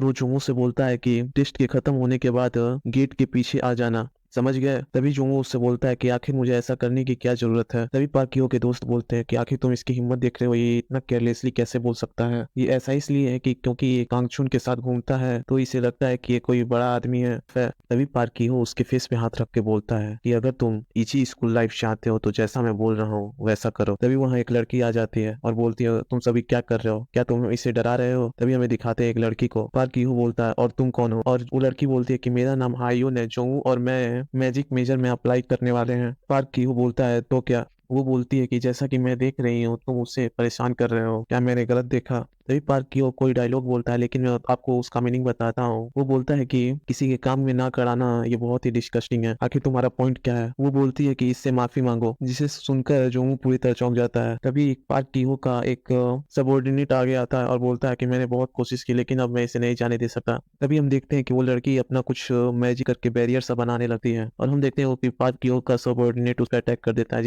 वो जोंगू से बोलता है कि टेस्ट के खत्म होने के बाद गेट के पीछे आ जाना, समझ गए। तभी जोंगू उससे बोलता है कि आखिर मुझे ऐसा करने की क्या जरूरत है। तभी पार्कियो के दोस्त बोलते हैं कि आखिर तुम इसकी हिम्मत देख रहे हो, ये इतना केयरलेसली कैसे बोल सकता है। ये ऐसा इसलिए है कि क्योंकि ये कांगचुन के साथ घूमता है तो इसे लगता है कि ये कोई बड़ा आदमी है। तभी पार्कियो उसके फेस पे हाथ रख के बोलता है कि अगर तुम इची स्कूल लाइफ चाहते हो तो जैसा मैं बोल रहा हूँ वैसा करो। तभी वहाँ एक लड़की आ जाती है और बोलती है तुम सभी क्या कर रहे हो, क्या तुम इसे डरा रहे हो। तभी हमें दिखाते हैं एक लड़की को। पार्कियो बोलता है और तुम कौन हो। और वो लड़की बोलती है कि मेरा नाम हायून है, जोंगू और मैं मैजिक मेजर में अप्लाई करने वाले हैं। पार्क की वो बोलता है तो क्या। वो बोलती है कि जैसा कि मैं देख रही हूँ तुम उससे परेशान कर रहे हो, क्या मैंने गलत देखा। तभी पार्क की वो कोई डायलॉग बोलता है लेकिन मैं आपको उसका मीनिंग बताता हूँ। वो बोलता है कि किसी के काम में ना कराना ये बहुत ही डिस्गस्टिंग है, आखिर तुम्हारा पॉइंट क्या है। वो बोलती है कि इससे माफी मांगो, जिसे सुनकर जोंगू पूरी तरह चौंक जाता है। तभी पार्क की हो का एक सबॉर्डिनेट आगे आता है और बोलता है कि मैंने बहुत कोशिश की लेकिन अब मैं इसे नहीं जाने दे सकता। तभी हम देखते हैं कि वो लड़की अपना कुछ मैजिक करके बैरियर सा बनाने लगती है और हम देखते हैं कि पार्क की का सबॉर्डिनेट उस पर अटैक कर देता है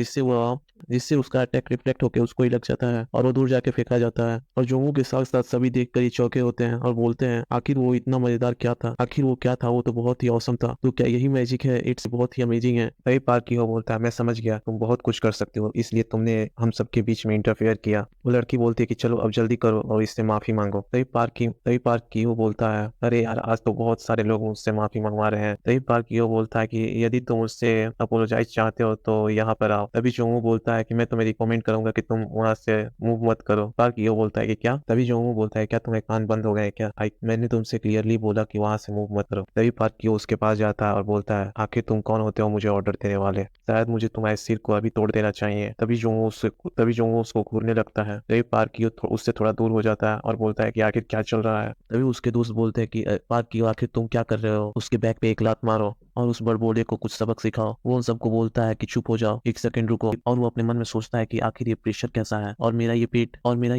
जिससे उसका अटैक रिफ्लेक्ट होकर उसको ही लग जाता है और वो दूर जाके फेंका जाता है। और जोंगू के साथ साथ सभी देखकर ही चौके होते हैं और बोलते हैं आखिर वो इतना मजेदार क्या था, आखिर वो क्या था, वो तो बहुत ही औसम था। तो क्या यही मैजिक है, इट्स बहुत ही अमेजिंग है। तभी पार्क की बोलता है मैं समझ गया, तुम बहुत कुछ कर सकते हो इसलिए तुमने हम सबके बीच में इंटरफेयर किया। वो लड़की बोलती है कि चलो अब जल्दी करो और इससे माफी मांगो। तभी पार्क की बोलता है अरे यार आज तो बहुत सारे लोग मुझसे माफी मंगवा रहे हैं। तभी पार्क की बोलता है कि यदि तुम मुझसे अपोलोजाइज चाहते हो तो यहाँ पर आओ। तभी जोंगू बोलता है कि मैं तुम्हें रिकमेंड करूंगा कि तुम वहां से मूव मत करो। पार्क की बोलता है कि क्या। तभी जोंगू बोलता है क्या तुम्हें कान बंद हो गए क्या, मैंने तुमसे क्लियरली बोला कि वहां से मूव मत करो। तभी पार्क की उसके पास जाता है और बोलता है आखिर तुम कौन होते हो मुझे ऑर्डर देने वाले, शायद मुझे तुम्हारे सिर को अभी तोड़ देना चाहिए। तभी जोंगू उसको घूरने लगता है। तभी पार्क की उससे थोड़ा दूर हो जाता है और बोलता है कि आखिर क्या चल रहा है। तभी उसके दोस्त बोलते हैं कि पार्क की आखिर तुम क्या कर रहे हो, उसके बैक पे एक लात मारो। और उस बड़बोले को कुछ सबक सिखाओ। वो उन सबको बोलता है कि चुप हो जाओ, 1 सेकंड रुको। और वो अपने मन में सोचता है कि आखिर ये प्रेशर कैसा है और मेरा ये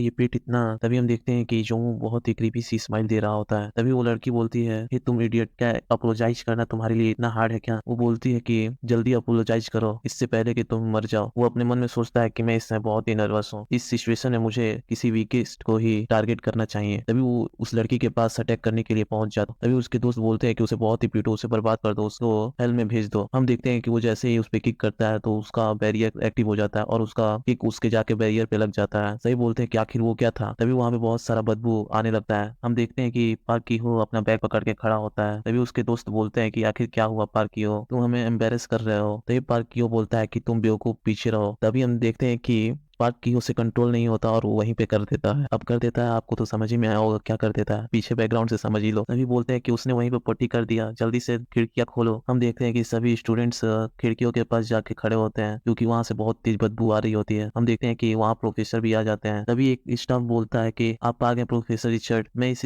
पेट इतना। तभी हम देखते हैं कि जोंगू बहुत ही क्रीपी सी स्माइल दे रहा होता है। तभी वो लड़की बोलती है, हे तुम इडियट, क्या अपोलोजाइज करना तुम्हारे लिए इतना हार्ड है क्या? वो बोलती है कि जल्दी अपोलोजाइज करो इससे पहले कि तुम मर जाओ। वो अपने मन में सोचता है कि मैं इस समय बहुत ही नर्वस हूँ, इस सिचुएशन में मुझे किसी वीकेस्ट को ही टारगेट करना चाहिए। तभी वो उस लड़की के पास अटैक करने के लिए पहुंच जाता। तभी उसके दोस्त बोलते हैं कि उसे बहुत ही पीटो, उसे बर्बाद कर दो, उसको हेल में भेज दो। हम देखते हैं कि वो जैसे ही उस पे किक करता है तो उसका बैरियर एक्टिव हो जाता है और उसका किक उसके जाके बैरियर पे लग जाता है। सही बोलते हैं कि आखिर वो क्या था। तभी वहां पे बहुत सारा बदबू आने लगता है। हम देखते हैं कि पार्क की हो अपना बैग पकड़ के खड़ा होता है। तभी उसके दोस्त बोलते हैं कि आखिर क्या हुआ पार्क की हो, तुम हमें एम्बेरस कर रहे हो। तभी पार्क की हो बोलता है कि तुम बेवकूफ पीछे रहो। तभी हम देखते हैं कि पार्क की उसे कंट्रोल नहीं होता और वो वहीं पे कर देता है। अब कर देता है, आपको तो समझ ही में आया होगा क्या कर देता है, पीछे बैकग्राउंड से समझ ही लो। तभी बोलते हैं कि उसने वहीं पे पट्टी कर दिया, जल्दी से खिड़कियां खोलो। हम देखते हैं कि सभी स्टूडेंट्स खिड़कियों के पास जाके खड़े होते हैं क्योंकि वहां से बहुत तेज बदबू आ रही होती है। हम देखते हैं कि वहाँ प्रोफेसर भी आ जाते हैं। तभी एक स्टाफ बोलता है कि आप आ गए प्रोफेसर रिचर्ड, मैं इस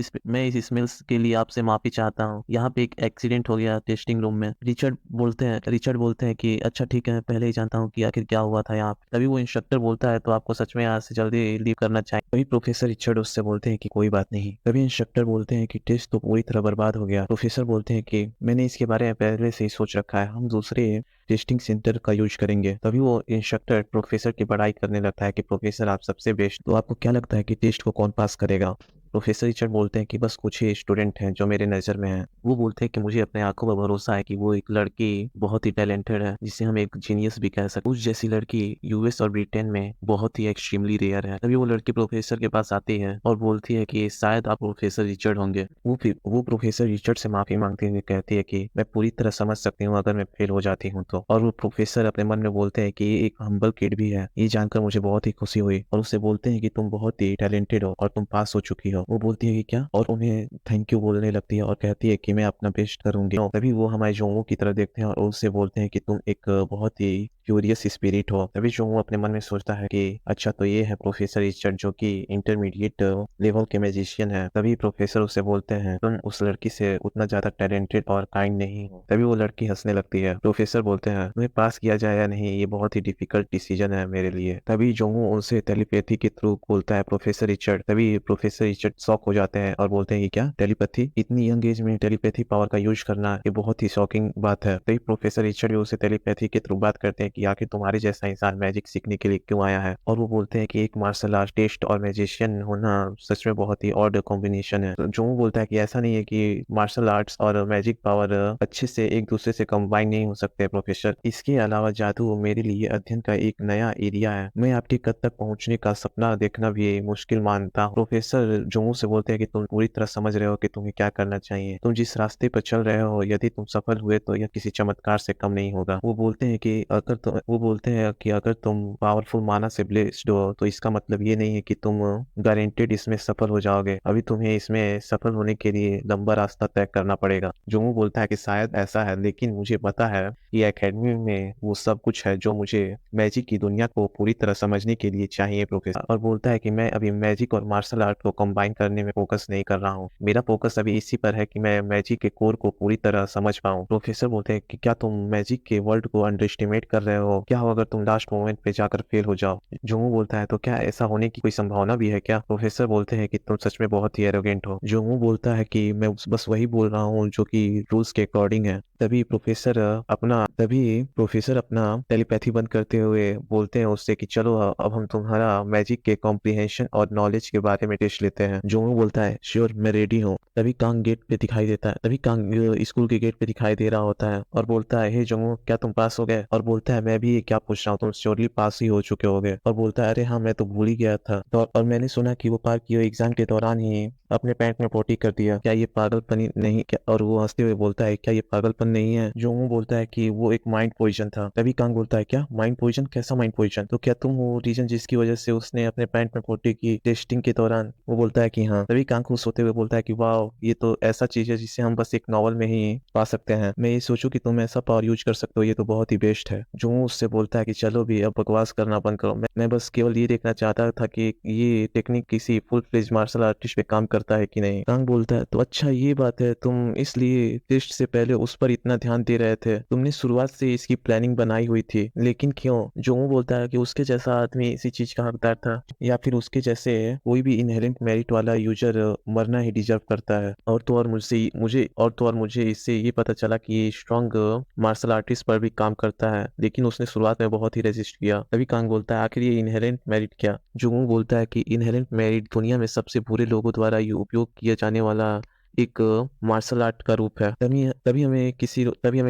स्मेल्स के लिए आपसे माफी चाहता हूँ। यहाँ पे एक एक्सीडेंट हो गया टेस्टिंग रूम में। रिचर्ड बोलते हैं कि अच्छा ठीक है, पहले ही जानता हूँ कि आखिर क्या हुआ था यहाँ पे। तभी वो इंस्ट्रक्टर बोलता है तो आपको सच में यहाँ से जल्दी लीव करना चाहिए। तभी प्रोफेसर रिचर्ड उससे बोलते हैं कि कोई बात नहीं। तभी इंस्ट्रक्टर बोलते हैं कि टेस्ट तो पूरी तरह बर्बाद हो गया। प्रोफेसर बोलते हैं कि मैंने इसके बारे में पहले से ही सोच रखा है, हम दूसरे टेस्टिंग सेंटर का यूज करेंगे। तभी वो इंस्ट्रक्टर प्रोफेसर की बड़ाई करने लगता है कि प्रोफेसर आप सबसे बेस्ट, तो आपको क्या लगता है कि टेस्ट को कौन पास करेगा? प्रोफेसर रिचर्ड बोलते हैं कि बस कुछ ही स्टूडेंट हैं जो मेरे नज़र में हैं। वो बोलते हैं कि मुझे अपने आंखों पर भरोसा है कि वो एक लड़की बहुत ही टैलेंटेड है, जिसे हम एक जीनियस भी कह सकते हैं। उस जैसी लड़की यूएस और ब्रिटेन में बहुत ही एक्सट्रीमली रेयर है। तभी वो लड़की प्रोफेसर के पास आती है और बोलती है कि शायद आप प्रोफेसर रिचर्ड होंगे। वो प्रोफेसर रिचर्ड से माफी मांगती हुई कहती है कि मैं पूरी तरह समझ सकती हूँ अगर मैं फेल हो जाती हूँ तो। और वो प्रोफेसर अपने मन में बोलते हैं कि ये एक हम्बल किड भी है। ये जानकर मुझे बहुत ही खुशी हुई। और उससे बोलते हैं कि तुम बहुत ही टैलेंटेड हो और तुम पास हो चुकी हो। वो बोलती है कि क्या, और उन्हें थैंक यू बोलने लगती है और कहती है कि मैं अपना बेस्ट करूंगी। तभी वो हमारे जोंगो की तरह देखते हैं और उससे बोलते हैं कि तुम एक बहुत ही क्यूरियस स्पिरिट हो। तभी जोंगो अपने मन में सोचता है कि अच्छा तो ये है प्रोफेसर रिचर्ड जो कि इंटरमीडिएट लेवल के मैजिशियन है। तभी प्रोफेसर उससे बोलते हैं तुम उस लड़की से उतना ज्यादा टैलेंटेड और काइंड नहीं हो। तभी वो लड़की हंसने लगती है। प्रोफेसर बोलते हैं तुम्हें पास किया जाए या नहीं ये बहुत ही डिफिकल्ट डिसीजन है मेरे लिए। तभी जोंगो उनसे टेलीपैथी के थ्रू बोलता है प्रोफेसर रिचर्ड। तभी प्रोफेसर रिचर्ड शॉक हो जाते हैं और बोलते हैं कि क्या टेलीपैथी, इतनी यंग एज में टेलीपैथी पावर का यूज करना ये बहुत ही शॉकिंग बात है। तभी प्रोफेसर रिचर्ड भी उसे टेलीपैथी के थ्रू बात करते हैं कि आखिर तुम्हारे जैसा इंसान मैजिक सीखने के लिए क्यों आया है। और वो बोलते हैं कि एक मार्शल आर्टिस्ट और मैजिशियन होना सच में बहुत ही ऑड कॉम्बिनेशन है। तो जो वो बोलता है कि ऐसा नहीं है कि मार्शल आर्ट्स और मैजिक पावर अच्छे से एक दूसरे से कंबाइन नहीं हो सकते प्रोफेसर। इसके अलावा जादू मेरे लिए अध्ययन का एक नया एरिया है, मैं आपके कद तक पहुंचने का सपना देखना भी मुश्किल मानता हूँ। प्रोफेसर जोंगू से बोलते हैं कि तुम पूरी तरह समझ रहे हो कि तुम्हें क्या करना चाहिए, तुम जिस रास्ते पर चल रहे हो यदि तुम सफल हुए तो यह किसी चमत्कार से कम नहीं होगा। वो बोलते हैं कि अगर तुम पावरफुल माना से ब्लेस्ड हो तो इसका मतलब ये नहीं है कि तुम गारंटेड इसमें सफल हो जाओगे, अभी तुम्हें इसमें सफल होने के लिए लंबा रास्ता तय करना पड़ेगा। जोंगू बोलता है कि शायद ऐसा है, लेकिन मुझे पता है कि एकेडमी में वो सब कुछ है जो मुझे मैजिक की दुनिया को पूरी तरह समझने के लिए चाहिए प्रोफेसर। और बोलता है कि मैं अभी मैजिक और मार्शल आर्ट को कंबाइन करने में फोकस नहीं कर रहा हूँ, मेरा फोकस अभी इसी पर है कि मैं मैजिक के कोर को पूरी तरह समझ पाऊँ। प्रोफेसर बोलते हैं कि क्या तुम मैजिक के वर्ल्ड को अंडर एस्टिमेट कर रहे हो, क्या हो अगर तुम लास्ट मोमेंट पे जाकर फेल हो जाओ। जोंगू बोलता है तो क्या ऐसा होने की कोई संभावना भी है क्या? प्रोफेसर बोलते हैं कि तुम सच में बहुत ही एरोगेंट हो। जोंगू बोलता है कि मैं बस वही बोल रहा हूँ जो कि रूल्स के अकॉर्डिंग है। तभी प्रोफेसर अपना टेलीपैथी बंद करते हुए बोलते हैं उससे कि चलो अब हम तुम्हारा मैजिक के कॉम्प्रिहेंशन और नॉलेज के बारे में टेस्ट लेते हैं। जोंगू बोलता है श्योर, मैं रेडी हूँ। तभी कांग गेट पे दिखाई देता है। तभी कांग स्कूल के गेट पे दिखाई दे रहा होता है और बोलता है हे जोंगू, क्या तुम पास हो गए? और बोलता है मैं भी क्या पूछ रहा हूँ, तुम श्योरली पास ही हो चुके होगे। और बोलता है अरे हाँ, मैं तो भूल ही गया था। और मैंने सुना कि वो पार्क की एग्जाम के दौरान ही अपने पैंट में पोटी कर दिया, क्या ये पागलपन नहीं क्या? और वो हंसते हुए बोलता है क्या ये पागलपन नहीं है? जोंगू बोलता है कि वो एक माइंड पोइजन था। तभी कांग बोलता है क्या माइंड पोइजन, कैसा माइंड पोइजन? तो क्या तुम वो रीजन जिसकी वजह से उसने अपने पैंट में पोटी की टेस्टिंग के दौरान? वो बोलता है है कि हाँ। तभी कांग खुश होते हुए बोलता है कि वाह, ये तो ऐसा चीज है जिसे हम बस एक नॉवल में ही पा सकते हैं। मैं ये सोचूं कि तुम ऐसा पावर यूज कर सकते हो, ये तो बहुत ही बेस्ट है। जो उससे बोलता है कि चलो भी अब बकवास करना बंद करो, मैं बस केवल ये देखना चाहता था कि ये टेक्निक किसी फुल फ्लेज मार्शल आर्टिस्ट पे काम करता है कि नहीं। कांग बोलता है तो अच्छा ये बात है, तुम इसलिए टेस्ट से पहले उस पर इतना ध्यान दे रहे थे, तुमने शुरुआत से इसकी प्लानिंग बनाई हुई थी, लेकिन क्यों? जो बोलता है कि उसके जैसा आदमी इसी चीज का हकदार था, या फिर उसके जैसे कोई भी इनहेरेंट मेरिट वाला यूजर मरना ही डिजर्व करता है। और मुझे इससे ये पता चला कि ये स्ट्रॉन्ग मार्शल आर्टिस्ट पर भी काम करता है, लेकिन उसने शुरुआत में बहुत ही रेजिस्ट किया। तभी कांग बोलता है आखिर ये इनहेरेंट मेरिट क्या? जुगू बोलता है कि इनहेरेंट मेरिट दुनिया में सबसे बुरे लोगों द्वारा ये उपयोग किया जाने वाला एक मार्शल आर्ट का रूप है। तभी हमें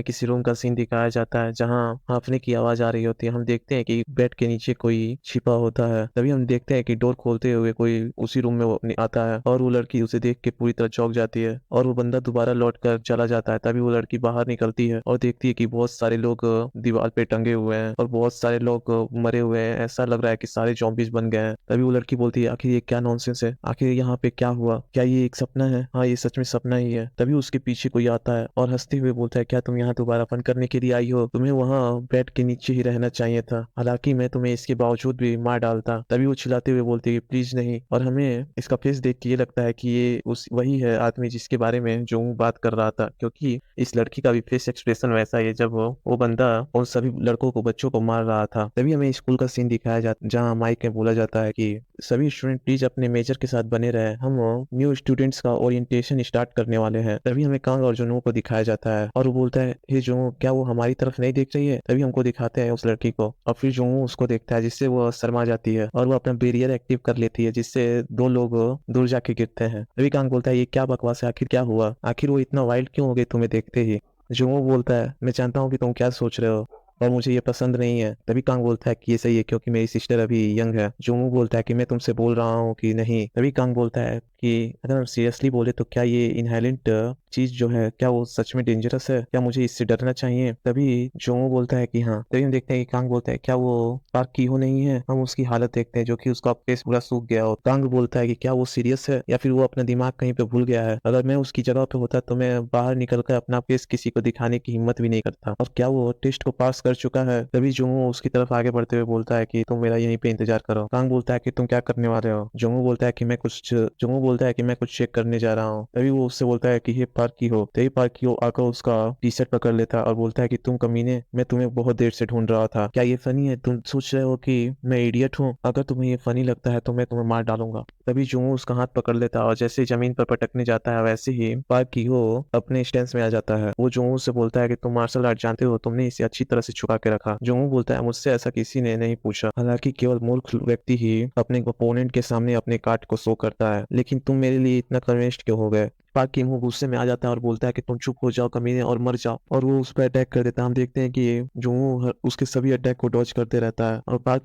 किसी रूम का सीन दिखाया जाता है जहां हांफने की आवाज आ रही होती है। हम देखते हैं कि बेड के नीचे कोई छिपा होता है। तभी हम देखते हैं कि डोर खोलते हुए कोई उसी रूम में आता है और वो लड़की उसे देख के पूरी तरह चौंक जाती है और वो बंदा दोबारा लौट कर चला जाता है। तभी वो लड़की बाहर निकलती है और देखती है कि बहुत सारे लोग दीवार पे टंगे हुए हैं और बहुत सारे लोग मरे हुए हैं। ऐसा लग रहा है कि सारे जॉम्बीज बन गए हैं। तभी वो लड़की बोलती है आखिर ये क्या नॉनसेंस है, आखिर यहाँ पे क्या हुआ, क्या ये एक सपना है? हाँ, ये सच में सपना ही है। तभी उसके पीछे कोई आता है और हंसते हुए बोलता है क्या तुम यहाँ दोबारा फन करने के लिए आई हो? तुम्हें वहाँ बेड के नीचे ही रहना चाहिए था, हालांकि मैं तुम्हें इसके बावजूद भी मार डालता। तभी वो चिल्लाते हुए बोलती है प्लीज नहीं। और हमें इसका फेस देख के ये लगता है कि ये उस वही है आदमी जिसके बारे में जो बात कर रहा था, क्योंकि इस लड़की का भी फेस एक्सप्रेशन वैसा ही है जब वो बंदा उन सभी लड़कों को बच्चों को मार रहा था। तभी हमें स्कूल का सीन दिखाया जाता जहाँ माइक में बोला जाता है कि सभी स्टूडेंट प्लीज अपने मेजर के साथ बने रहे, हम न्यू स्टूडेंट्स का ओरिएंटेशन स्टार्ट करने वाले हैं। तभी हमें कांग और जुनू को दिखाया जाता है और वो बोलता है हे जुनू, क्या वो हमारी तरफ नहीं देख रही है? तभी हमको दिखाते हैं उस लड़की को और फिर जुनू उसको देखता है जिससे वो शर्मा जाती है और वो अपना बैरियर एक्टिव कर लेती है जिससे दो लोग दूर जाके गिरते हैं। तभी कांग बोलता है ये क्या बकवास है, आखिर क्या हुआ, आखिर वो इतना वाइल्ड क्यों हो गई तुम्हें देखते ही? जुनू बोलता है मैं जानता हूँ कि तुम क्या सोच रहे हो और मुझे ये पसंद नहीं है। तभी कांग बोलता है कि ये सही है क्योंकि मेरी सिस्टर अभी यंग है। जोमू बोलता है कि मैं तुमसे बोल रहा हूँ कि नहीं। तभी कांग बोलता है कि अगर हम सीरियसली बोले तो क्या ये इनहेलेंट चीज जो है क्या वो सच में डेंजरस है, क्या मुझे इससे डरना चाहिए? तभी जोमू बोलता है कि हाँ। तभी हम देखते हैं कि कांग बोलता है क्या वो पार्क कीहो नहीं है? हम उसकी हालत देखते हैं जो कि उसका फेस पूरा सूख गया हो। कांग बोलता है कि क्या वो सीरियस है या फिर वो अपना दिमाग कहीं पे भूल गया है? अगर मैं उसकी जगह पे होता तो मैं बाहर निकल कर अपना फेस किसी को दिखाने की हिम्मत भी नहीं करता। और क्या वो टेस्ट को पास कर चुका है? तभी जोमू उसकी तरफ आगे बढ़ते हुए बोलता है कि तुम मेरा यहीं पे इंतजार करो। कांग बोलता है कि तुम क्या करने वाले हो? जोमू बोलता है कि मैं कुछ चेक करने जा रहा हूँ। तभी वो उससे बोलता है कि ये पार्क की हो। तभी पार्क की हो आकर उसका टी शर्ट पकड़ लेता है और बोलता है कि तुम कमीने, मैं तुम्हें बहुत देर से ढूंढ रहा था। क्या ये फनी है? तुम सोच रहे हो कि मैं इडियट हूँ? अगर तुम्हें ये फनी लगता है तो मैं तुम्हें मार डालूंगा। तभी जोमू उसका हाथ पकड़ लेता है और जैसे ही जमीन पर पटकने जाता है वैसे ही पार्क की हो अपने स्टैंड में आ जाता है। वो जोमू से बोलता है कि तुम मार्शल आर्ट जानते हो, तुमने इसे अच्छी तरह से छुपा के रखा। जोमू बोलता है मुझसे ऐसा किसी ने नहीं पूछा, हालांकि केवल मूर्ख व्यक्ति ही अपने ओपोनेंट के सामने अपने कार्ड को शो करता है, लेकिन तुम मेरे लिए इतना कन्विंस्ड क्यों हो गए? पार्क की मुंह गुस्से में आ जाता है और बोलता है कि तुम चुप हो जाओ कमीने और मर जाओ, और वो उस पर अटैक कर देता है। हम देखते हैं कि जो उसके सभी अटैक को डॉज करते रहता है और पार्क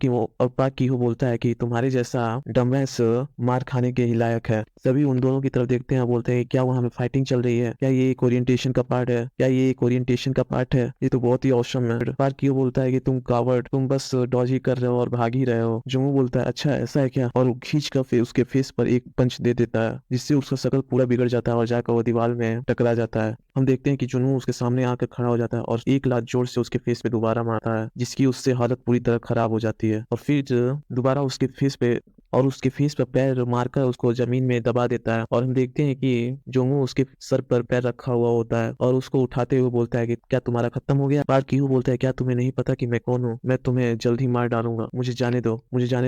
की वो बोलता है कि तुम्हारे जैसा डमैस मार खाने के ही लायक है। सभी उन दोनों की तरफ देखते हैं और बोलते हैं कि क्या वहाँ में फाइटिंग चल रही है, क्या ये एक ओरिएंटेशन का पार्ट है, क्या ये एक ओरिएंटेशन का पार्ट है? ये तो बहुत ही औसम है। पार्क की वो बोलता है कि तुम कावर्ड, तुम बस डॉज ही कर रहे हो और भाग ही रहे हो। जो बोलता है अच्छा ऐसा है क्या, और वो खींच कर उसके फेस पर एक पंच दे देता है जिससे उसका शक्ल पूरा बिगड़ जाता है और जाकर वो दीवार में टकरा जाता है। हम देखते हैं कि जुनू उसके सामने आकर खड़ा हो जाता है और एक लात जोर से उसके फेस पे दोबारा मारता है जिसकी उससे हालत पूरी तरह खराब हो जाती है और फिर दोबारा उसके फेस पर पैर मारकर उसको जमीन में दबा देता है। और हम देखते हैं कि जोमू उसके सर पर पैर रखा हुआ होता है और उसको उठाते हुए बोलता है कि क्या तुम्हारा खत्म हो गया? पार्क की बोलता है क्या तुम्हें नहीं पता कि मैं कौन हूँ? मैं तुम्हें जल्द ही मार डालूंगा, मुझे जाने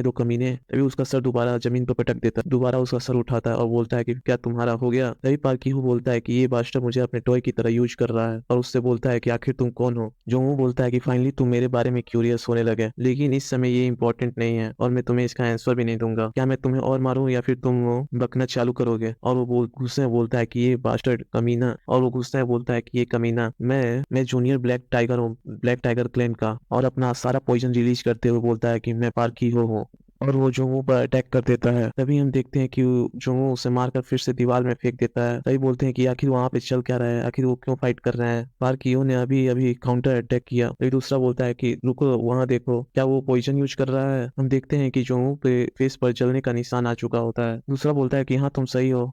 दो कमीने। तभी उसका सर दोबारा जमीन पर पटक देता है। दोबारा उसका सर उठाता है और बोलता है कि क्या तुम्हारा हो गया? तभी पार्क की बोलता है कि ये बास्टर मुझे अपने टॉय की तरह यूज कर रहा है और उससे बोलता है कि आखिर तुम कौन हो? जोमू बोलता है कि फाइनली तुम मेरे बारे में क्यूरियस होने लगे, लेकिन इस समय ये इंपॉर्टेंट नहीं है और मैं तुम्हें इसका आंसर भी नहीं दूंगा। क्या मैं तुम्हें और मारूं या फिर तुम बकना चालू करोगे? और वो गुस्से में बोलता है कि ये बास्टर्ड कमीना, और वो गुस्से में बोलता है कि ये कमीना, मैं जूनियर ब्लैक टाइगर हूँ, ब्लैक टाइगर क्लैन का। और अपना सारा पॉइजन रिलीज करते हुए बोलता है कि मैं पार्की हो हूँ। और वो जोंगू पर अटैक कर देता है। तभी हम देखते हैं कि जोंगू उसे मारकर फिर से दीवार में फेंक देता है। तभी बोलते हैं कि आखिर वहाँ पे चल क्या रहा है, आखिर वो क्यों फाइट कर रहे हैं। पार्क ईहो ने अभी अभी काउंटर अटैक किया। तभी दूसरा बोलता है कि रुको, वहाँ देखो, क्या वो पॉइजन यूज कर रहा है। हम देखते हैं कि जोंगू पे फेस पर जलने का निशान आ चुका होता है। दूसरा बोलता है कि हाँ, तुम सही हो,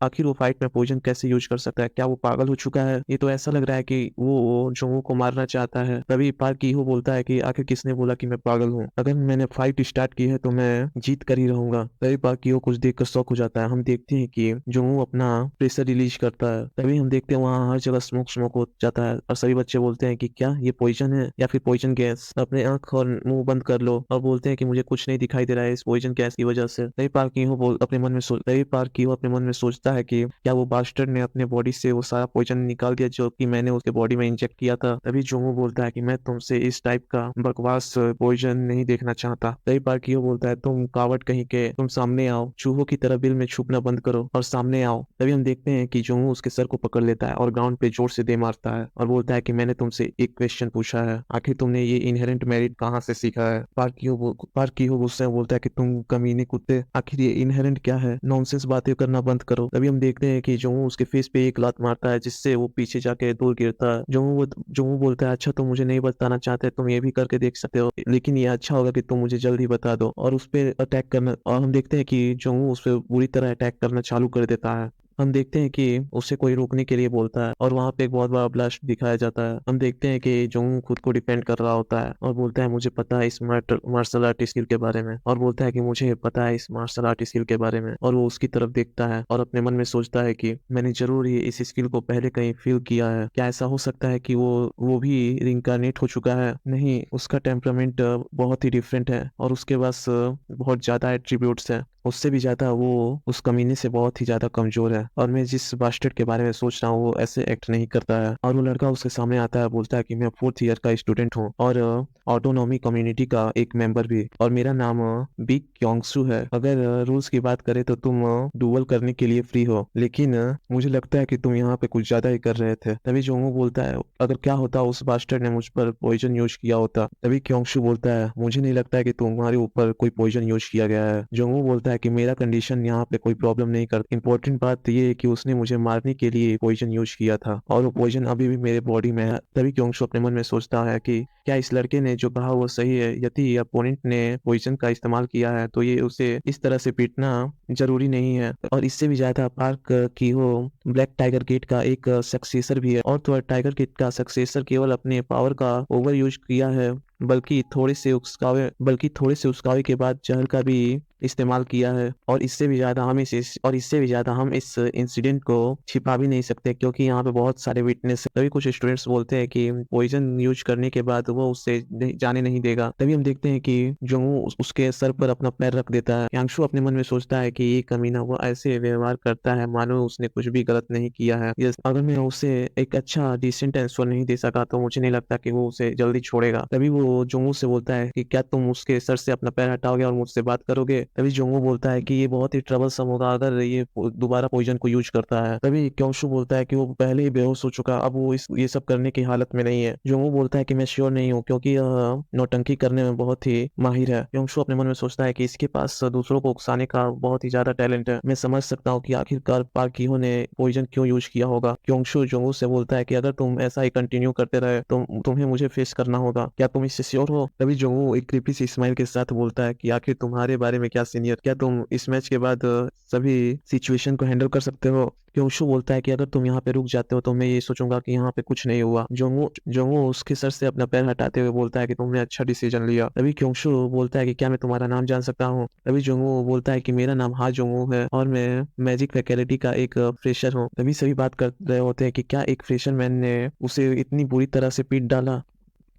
आखिर वो फाइट में पॉइजन कैसे यूज कर सकता है, क्या वो पागल हो चुका है। ये तो ऐसा लग रहा है कि वो जोंगू को मारना चाहता है। तभी पार्क ईहो बोलता है कि आखिर किसने बोला कि मैं पागल हूँ, अगर मैंने फाइट स्टार्ट की है तो मैं जीत कर ही रहूंगा। तभी पार्क ईहो कुछ देखकर शॉक हो जाता है। हम देखते हैं कि जोंगू अपना प्रेशर रिलीज करता है। तभी हम देखते हैं वहाँ हर जगह स्मोक स्मोक हो जाता है और सभी बच्चे बोलते हैं कि क्या ये पॉइजन है या फिर पॉइजन गैस। अपने आंख और मुंह बंद कर लो, और बोलते हैं कि मुझे कुछ नहीं दिखाई दे रहा है इस पॉइजन गैस की वजह से। तभी पार्क ईहो अपने मन में सोचता है कि क्या वो बास्टर्ड ने अपने बॉडी से वो सारा पॉइजन निकाल दिया जो कि मैंने उसके बॉडी में इंजेक्ट किया था। तभी जोंगू बोलता है कि मैं तुमसे इस टाइप का बकवास पॉइजन नहीं देखना चाहता। तभी पार्क ईहो बोलता है, तुम कावट कहीं के, तुम सामने आओ, चूहों की तरह बिल में छुपना बंद करो और सामने आओ। तभी हम देखते हैं कि जोंगू उसके सर को पकड़ लेता है और ग्राउंड पे जोर से दे मारता है और बोलता है कि मैंने तुमसे एक क्वेश्चन पूछा है, आखिर तुमने ये इनहेरेंट मेरिट कहाँ से सीखा है। पार्क ईहो गुस्से में बोलता है कि तुम कमीने कुत्ते, आखिर ये इनहेरेंट क्या है, नॉनसेंस बातें करना बंद करो। तभी हम देखते हैं कि जोंगू उसके फेस पे एक लात मारता है जिससे वो पीछे जाके दूर गिरता है। जोंगू बोलता है, अच्छा तुम मुझे नहीं बताना चाहते, तुम ये भी करके देख सकते हो, लेकिन ये अच्छा होगा कि तुम मुझे जल्द ही बता दो। और उस पे अटैक करना, और हम देखते हैं कि जोंगू उस पे बुरी तरह अटैक करना चालू कर देता है। हम देखते हैं कि उसे कोई रोकने के लिए बोलता है और वहां पे एक बहुत बड़ा ब्लास्ट दिखाया जाता है। हम देखते हैं कि जोंगू खुद को डिफेंड कर रहा होता है और बोलता है, मुझे पता है इस मार्शल आर्ट स्किल के बारे में, और बोलता है कि मुझे पता है इस मार्शल आर्ट स्किल के बारे में। और वो उसकी तरफ देखता है और अपने मन में सोचता है कि मैंने जरूर ही इस स्किल को पहले कहीं फील किया है। क्या ऐसा हो सकता है कि वो भी रिइंकार्नेट हो चुका है। नहीं, उसका टेम्परामेंट बहुत ही डिफरेंट है और उसके पास बहुत ज्यादा एट्रीब्यूट्स है, उससे भी ज्यादा वो उस कमीने से बहुत ही ज्यादा कमजोर है। और मैं जिस बास्टर्ड के बारे में सोच रहा हूँ वो ऐसे एक्ट नहीं करता है। और वो लड़का उसके सामने आता है, बोलता है कि मैं 4th ईयर का स्टूडेंट हूँ और ऑटोनॉमी कम्युनिटी का एक मेंबर भी, और मेरा नाम बिग क्योंगसू है। अगर रूल्स की बात करें तो तुम डुअल करने के लिए फ्री हो, लेकिन मुझे लगता है कि तुम यहाँ पे कुछ ज्यादा ही कर रहे थे। तभी जोंगू बोलता है, अगर क्या होता उस बास्टर्ड ने मुझ पर पॉइजन यूज किया होता। तभी क्योंगसू बोलता है, मुझे नहीं लगता है कि तुम्हारे ऊपर कोई पॉइजन यूज किया गया है। जोंगू बोलता है कि मेरा कंडीशन यहाँ पे कोई प्रॉब्लम नहीं कर, इंपॉर्टेंट बात ये है कि उसने मुझे मारने के लिए पॉइजन यूज किया था और वो पॉइजन अभी भी मेरे बॉडी में है। तभी क्योंगसू अपने मन में सोचता है कि क्या इस लड़के ने जो कहा वो सही है, यदि अपोनेंट ने पॉइजन का इस्तेमाल किया है तो ये उसे इस तरह से पीटना जरूरी नहीं है। और इससे भी ज्यादा पार्क की वो ब्लैक टाइगर गेट का एक सक्सेसर भी है, और तो टाइगर गेट का सक्सेसर केवल अपने पावर का ओवर यूज किया है, बल्कि थोड़े से उकसावे के बाद जहर का भी इस्तेमाल किया है। और इससे भी ज्यादा हम इस इंसिडेंट को छिपा भी नहीं सकते क्योंकि यहाँ पे बहुत सारे विटनेस है। तभी कुछ स्टूडेंट्स बोलते हैं कि पॉइजन यूज करने के बाद वो उससे जाने नहीं देगा। तभी हम देखते हैं कि जोंगू उसके सर पर अपना पैर रख देता है। यांशु अपने मन में सोचता है कि ये कमीना वो ऐसे व्यवहार करता है मानो उसने कुछ भी गलत नहीं किया है। अगर मैं उसे एक अच्छा डिसेंट आंसर नहीं दे सका तो मुझे नहीं लगता कि वो उसे जल्दी छोड़ेगा। तभी वो जोंगू से बोलता है कि क्या तुम उसके सर से अपना पैर हटाओगे और मुझसे बात करोगे। तभी जोंगू बोलता है कि ये बहुत ही ट्रबलसम होगा अगर ये दोबारा पॉइजन को यूज करता है। तभी क्योंशु बोलता है कि वो पहले ही बेहोश हो चुका, अब वो ये सब करने की हालत में नहीं है। जोंगू बोलता है कि मैं श्योर नहीं हूँ क्योंकि यह नौटंकी करने में बहुत ही माहिर है। क्योंशु अपने मन में सोचता है कि इसके पास दूसरों को उकसाने का बहुत ही ज्यादा टैलेंट है। मैं समझ सकता हूँ कि आखिरकार पार्किहो ने पॉइजन क्यों यूज किया होगा। क्योंशु जोंगू से बोलता है कि अगर तुम ऐसा ही कंटिन्यू करते रहे तो तुम्हें मुझे फेस करना होगा, क्या तुम इससे श्योर हो। तभी जोंगू एक क्रीपी सी स्माइल के साथ बोलता है कि आखिर तुम्हारे बारे में क्या सीनियर, क्या तुम इस मैच के बाद सभी सिचुएशन को हैंडल कर सकते हो। क्योंशु बोलता है कि अगर तुम यहाँ पे रुक जाते हो तो मैं ये सोचूंगा कि यहाँ पे कुछ नहीं हुआ। जोंगू उसके सर से अपना पैर हटाते हुए बोलता है कि तुमने अच्छा डिसीजन लिया। तभी क्योंशु बोलता है कि क्या मैं तुम्हारा नाम जान सकता हूँ। तभी जोंगू बोलता है कि मेरा नाम हा जोंगू है और मैं मैजिक फैकल्टी का एक फ्रेशर हूँ। तभी सभी बात कर रहे होते हैं कि क्या एक फ्रेशर मैन ने उसे इतनी बुरी तरह से पीट डाला।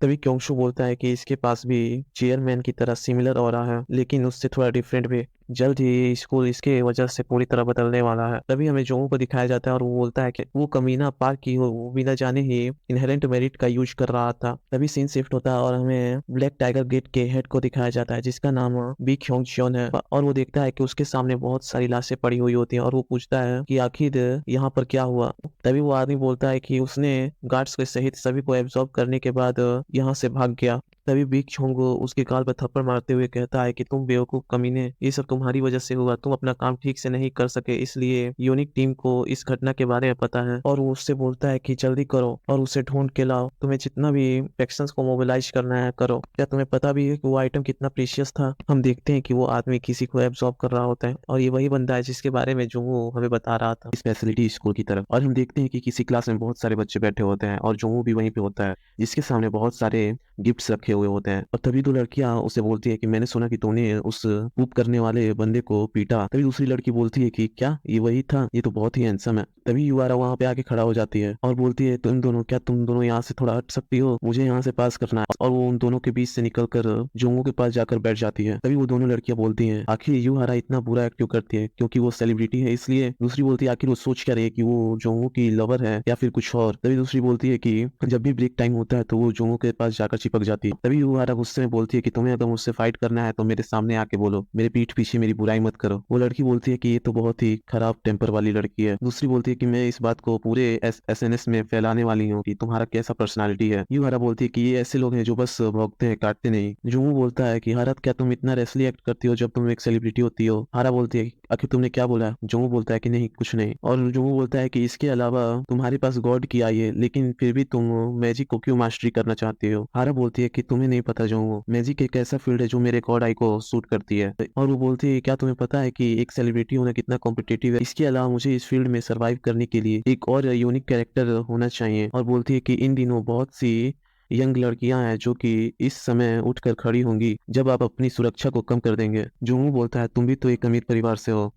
तभी क्योंशु बोलता है कि इसके पास भी चेयरमैन की तरह सिमिलर ऑरा है, लेकिन उससे थोड़ा डिफरेंट भी। जल्द ही स्कूल इसके वजह से पूरी तरह बदलने वाला है। तभी हमें जोंगू को दिखाया जाता है और वो बोलता है कि वो कमीना पार्क की हो वो बिना जाने ही इनहेरेंट मेरिट का यूज कर रहा था। तभी सीन शिफ्ट होता है और हमें ब्लैक टाइगर गेट के हेड को दिखाया जाता है जिसका नाम बी ख्योंग चियोन है। और वो देखता है कि उसके सामने बहुत सारी लाशें पड़ी हुई होती हैं और वो पूछता है कि आखिर यहाँ पर क्या हुआ। तभी वो आदमी बोलता है कि उसने गार्ड्स के सहित सभी को एब्जॉर्ब करने के बाद यहाँ से भाग गया। तभी बिग छोंगो उसके गाल पर थप्पड़ मारते हुए कहता है कि तुम बेवकूफ कमीने, ये सब तुम्हारी वजह से हुआ, तुम अपना काम ठीक से नहीं कर सके, इसलिए यूनिक टीम को इस घटना के बारे में पता है और वो उससे बोलता है कि जल्दी करो और उसे ढूंढ के लाओ, तुम्हें जितना भी फैक्शंस को मोबिलाइज करना है करो। क्या तुम्हें पता भी है कि वो आइटम कितना प्रीशियस था? हम देखते हैं कि वो आदमी किसी को एब्जॉर्ब कर रहा होता है और ये वही बंदा है जिसके बारे में जो वो हमें बता रहा था इस फैसिलिटी स्कूल की तरफ। और हम देखते हैं कि किसी क्लास में बहुत सारे बच्चे बैठे होते हैं और जो भी वहीं पे होता है, जिसके सामने बहुत सारे गिफ्ट्स रखे हुए होते हैं। और तभी दो लड़कियां उसे बोलती है कि मैंने सुना कि तूने उस कूप करने वाले बंदे को पीटा। तभी दूसरी लड़की बोलती है कि क्या ये वही था, ये तो बहुत ही हैंडसम है। तभी युवारा वहां पे आके खड़ा हो जाती है और बोलती है तुम दोनों यहाँ से थोड़ा हट सकती हो, मुझे यहाँ से पास करना है। और वो उन दोनों के बीच से निकलकर जोंगो के पास जाकर बैठ जाती है। तभी वो दोनों लड़कियां बोलती हैं आखिर युहारा इतना बुरा एक्ट क्यों करती है, क्योंकि वो सेलिब्रिटी है इसलिए। दूसरी बोलती है आखिर वो सोच क्या रही है कि वो जोंगो की लवर है या फिर कुछ और। तभी दूसरी बोलती है कि जब भी ब्रेक टाइम होता है तो वो जोंगो के पास जाकर चिपक जाती है। तभी युहारा गुस्से में बोलती है कि तुम्हें अगर मुझसे फाइट करना है तो मेरे सामने आके बोलो, मेरे पीठ पीछे मेरी बुराई मत करो। वो लड़की बोलती है कि ये तो बहुत ही खराब टेम्पर वाली लड़की है। दूसरी बोलती है कि मैं इस बात को पूरे एसएनएस में फैलाने वाली हूँ कि तुम्हारा कैसा पर्सनालिटी है। युहारा बोलती है कि ये ऐसे लोग हैं जो बस भौंकते हैं, काटते नहीं। जोंगो बोलता है कि हारत क्या तुम इतना रेसली एक्ट करती हो जब तुम एक सेलिब्रिटी होती हो? हारा बोलती है आखिर तुमने क्या बोला? जोंगो बोलता है कि नहीं कुछ नहीं। और जोंगो बोलता है कि इसके अलावा तुम्हारे पास गॉड की आई है लेकिन फिर भी तुम मैजिक को क्यों मास्टरी करना चाहती हो? हारा बोलती है कि तुम्हें नहीं पता जोंगो, मैजिक एक ऐसा फील्ड है जो मेरे गॉड आई को सूट करती है। और वो बोलती है क्या तुम्हें पता है कि एक सेलिब्रिटी होना कितना कॉम्पिटिटिव है? इसके अलावा मुझे इस फील्ड में सर्वाइव करने के लिए एक और यूनिक कैरेक्टर होना चाहिए। और बोलती है कि इन दिनों बहुत सी यंग लड़कियां हैं जो कि इस समय उठकर खड़ी होंगी जब आप अपनी सुरक्षा को कम कर देंगे। जोंगू बोलता है तुम भी तो एक अमीर परिवार से हो।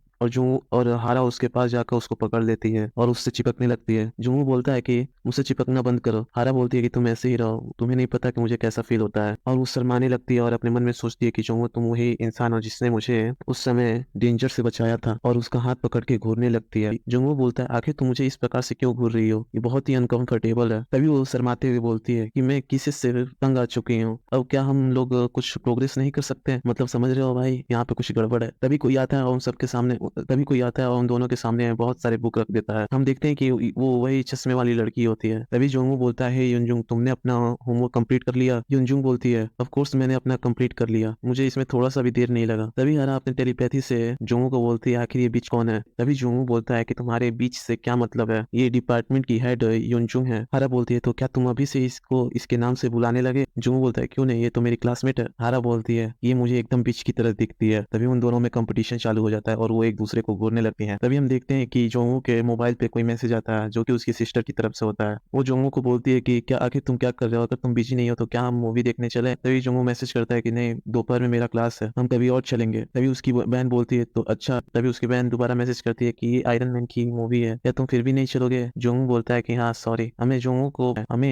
और हारा उसके पास जाकर उसको पकड़ लेती है और उससे चिपकने लगती है। जोंगू बोलता है कि मुझसे चिपकना बंद करो। हारा बोलती है कि तुम ऐसे ही रहो, तुम्हें नहीं पता कि मुझे कैसा फील होता है। और वो शर्माने लगती है और अपने मन में सोचती है कि जोंगू तुम वही इंसान हो जिसने मुझे उस समय डेंजर से बचाया था। और उसका हाथ पकड़ के घूरने लगती है। जोंगू बोलता है आखिर तुम मुझे इस प्रकार से क्यों घूर रही हो, ये बहुत ही अनकंफर्टेबल है। तभी वो शर्माते हुए बोलती है कि मैं किसी से तंग आ चुकी हूँ, अब क्या हम लोग कुछ प्रोग्रेस नहीं कर सकते? मतलब समझ रहे हो भाई, यहाँ पे कुछ गड़बड़ है। तभी कोई आता है और उन दोनों के सामने बहुत सारे बुक रख देता है। हम देखते हैं कि वो वही चश्मे वाली लड़की होती है। तभी जोंगू बोलता है युनजुंग तुमने अपना होमवर्क कंप्लीट कर लिया? युनजुंग बोलती है ऑफ कोर्स मैंने अपना कंप्लीट कर लिया, मुझे इसमें थोड़ा सा भी देर नहीं लगा। तभी हरा अपने टेलीपैथी से जोंगू को बोलती है आखिर ये बीच कौन है? तभी जोंगू बोलता है कि तुम्हारे बीच से क्या मतलब है, ये डिपार्टमेंट की हेड युनजुंग है। हरा बोलती है तो क्या तुम अभी से इसको इसके नाम से बुलाने लगे? जोंगू बोलता है क्यों नहीं, ये तो मेरी क्लासमेट है। हरा बोलती है ये मुझे एकदम बीच की तरह दिखती है। तभी उन दोनों में कंपटीशन चालू हो जाता है और वो एक दूसरे को घूरने लगते हैं। तभी हम देखते हैं कि जोंगू के मोबाइल पे कोई मैसेज आता है जो कि उसकी सिस्टर की तरफ से होता है। वो जोंगू को बोलती है कि क्या आखिर तुम क्या कर रहे हो, अगर तुम बिजी नहीं हो तो क्या हम मूवी देखने चले? तभी जोंगू मैसेज करता है कि नहीं दोपहर में मेरा क्लास है, हम कभी और चलेंगे। तभी उसकी बहन बोलती है तो अच्छा। तभी उसकी बहन दोबारा मैसेज करती है कि ये आयरन मैन की मूवी है, क्या तुम फिर भी नहीं चलोगे? जोंगू बोलता है कि हाँ सॉरी। हमें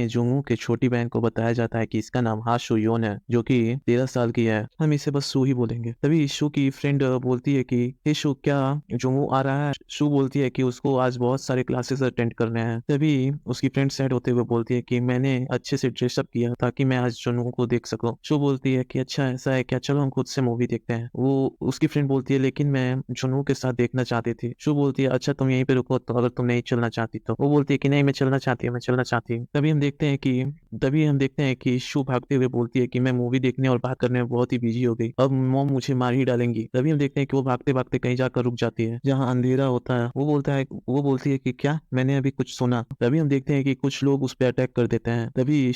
जोंगू के छोटी बहन को बताया जाता है कि इसका नाम हा शू योन है जो कि 13 साल की है, हम इसे बस शू ही बोलेंगे। तभी शू की फ्रेंड बोलती है कि हे शू क्या जोंगू आ रहा है? शू बोलती है कि उसको आज बहुत सारे क्लासेस अटेंड करने हैं। तभी उसकी फ्रेंड सैड होते हुए बोलती है कि मैंने अच्छे से ड्रेसअप किया ताकि मैं आज जोंगू को देख सकूं। शू बोलती है कि अच्छा ऐसा है क्या, चलो हम खुद से मूवी देखते हैं। वो उसकी फ्रेंड बोलती है लेकिन मैं जोंगू के साथ देखना चाहती थी। शू बोलती है अच्छा तुम यहीं पे रुको, तो अगर तुम नहीं चलना चाहती तो। वो बोलती है कि नहीं मैं चलना चाहती हूँ, मैं चलना चाहती हूँ। तभी हम देखते हैं कि शू भागते हुए बोलती है कि मैं मूवी देखने और बात करने में बहुत ही बिजी हो गई, अब मॉम मुझे मार ही डालेंगी। तभी हम देखते हैं कि वो भागते भागते कहीं जाकर रुक जाती है जहाँ अंधेरा होता है। वो बोलती है कि क्या मैंने अभी कुछ सुना? तभी हम देखते हैं कि कुछ लोग उस पर अटैक कर देते हैं। तभी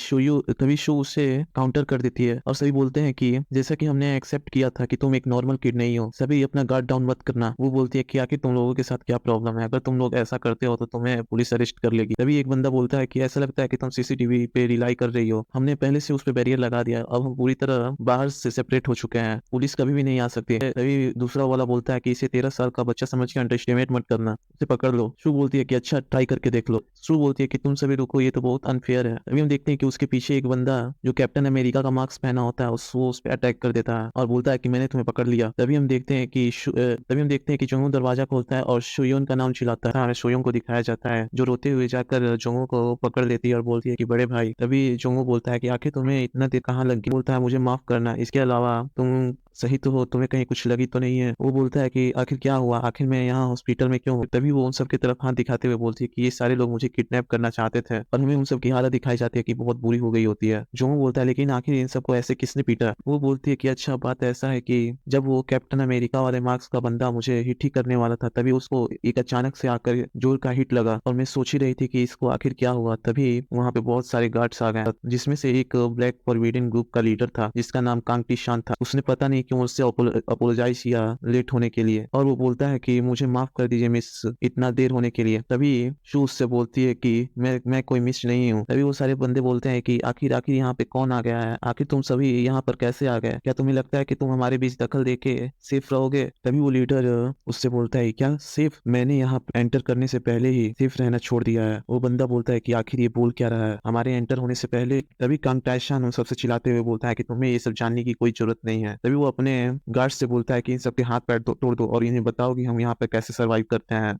शू उसे काउंटर कर देती है और सभी बोलते हैं कि जैसा कि हमने एक्सेप्ट किया था कि तुम एक नॉर्मल किड नहीं हो, सभी अपना गार्ड डाउन मत करना। वो बोलती है कि आखिर तुम लोगों के साथ क्या प्रॉब्लम है, अगर तुम लोग ऐसा करते हो तो तुम्हें पुलिस अरेस्ट कर लेगी। तभी एक बंदा बोलता है कि ऐसा लगता है कि तुम सीसीटीवी पे रिलाई कर रही हो, हमने पहले से उस पे बैरियर लगा दिया, अब हम पूरी तरह बाहर से सेपरेट हो चुके हैं, पुलिस कभी भी नहीं आ सकती है। तभी दूसरा वाला बोलता है कि इसे 13 साल का बच्चा समझ के अंडर एस्टिमेट मत करना, उसे पकड़ लो। शू बोलती है कि अच्छा ट्राई करके देख लो। शू बोलती है कि तुम सभी रुको, ये तो बहुत अनफेयर है। अभी हम देखते हैं कि उसके पीछे एक बंदा जो कैप्टन अमेरिका का मास्क पहना होता है उस पे अटैक कर देता है और बोलता है कि मैंने तुम्हें पकड़ लिया। तभी हम देखते हैं कि जोंगू दरवाजा खोलता है और शुयोन का नाम चिल्लाता है। हमें शुयोन को दिखाया जाता है जो रोते हुए जाकर जोंगू को पकड़ लेती है और बोलती है कि बड़े भाई। तभी जोंगू बोलता है कि आखिर तुम्हें इतना देर कहाँ लग गई? बोलता है मुझे माफ करना, इसके अलावा तुम सही तो हो, तुम्हें कहीं कुछ लगी तो नहीं है? वो बोलता है कि आखिर क्या हुआ? आखिर मैं यहाँ हॉस्पिटल में क्यों हूँ? तभी वो उन सब की तरफ हाथ दिखाते हुए बोलती है कि ये सारे लोग मुझे किडनैप करना चाहते थे और हमें उन सब की हालत दिखाई जाती है कि बहुत बुरी हो गई होती है। जोंग बोलता है लेकिन आखिर इन सबको ऐसे किसने पीटा? वो बोलती है कि अच्छा बात ऐसा है कि जब वो कैप्टन अमेरिका वाले मार्क्स का बंदा मुझे हिट ही करने वाला था, तभी उसको एक अचानक से आकर जोर का हिट लगा और मैं सोच ही रही थी कि इसको आखिर क्या हुआ। तभी वहां पे बहुत सारे गार्ड्स आ गए, जिसमें से एक ब्लैक फॉरबिडन ग्रुप का लीडर था जिसका नाम कांगटी शान था। उसने पता नहीं क्यों उससे अपोलोजाइज किया लेट होने के लिए और वो बोलता है कि मुझे माफ कर दीजिए मिस, इतना देर होने के लिए। तभी शू उससे बोलती है कि मैं कोई मिस नहीं हूँ। तभी वो सारे बंदे बोलते हैं कि आखिर आखिर यहाँ पे कौन आ गया है? आखिर तुम सभी यहाँ पर कैसे आ गए? क्या तुम्हें लगता है कि तुम हमारे बीच दखल देके सेफ रहोगे? तभी वो लीडर उससे बोलता है क्या सेफ? मैंने यहाँ एंटर करने से पहले ही सेफ रहना छोड़ दिया है। वो बंदा बोलता है कि आखिर ये बोल क्या रहा है हमारे एंटर होने से पहले? तभी कांगटाइशान उन सबसे चिल्लाते हुए बोलता है कि तुम्हें ये सब जानने की कोई जरूरत नहीं है। तभी वो अपने गार्ड से बोलता है कि इन सबके हाथ पैर तोड़ दो और इन्हें बताओ कि हम यहाँ पे कैसे सरवाइव करते हैं,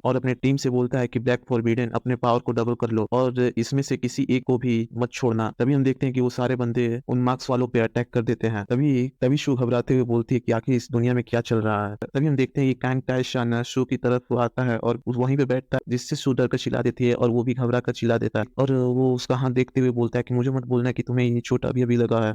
और अपने टीम से बोलता है कि ब्लैक फॉरबिडन अपने पावर को डबल कर लो और इसमें से किसी एक को भी मत छोड़ना। तभी हम देखते हैं कि वो सारे बंदे उन मार्क्स वालों पे अटैक कर देते हैं। तभी तभी शू घबराते हुए बोलती है कि आखिर इस दुनिया में क्या चल रहा है। तभी हम देखते हैं कि कांगटाइशान शू की तरफ आता है और वहीं पे बैठता है, जिससे शू डर कर चिल्ला देती है और वो भी घबरा कर चिल्ला देता है और वो उसका हाथ देखते हुए बोलता है कि मुझे मत बोलना कि तुम्हें ये चोट अभी अभी लगा है।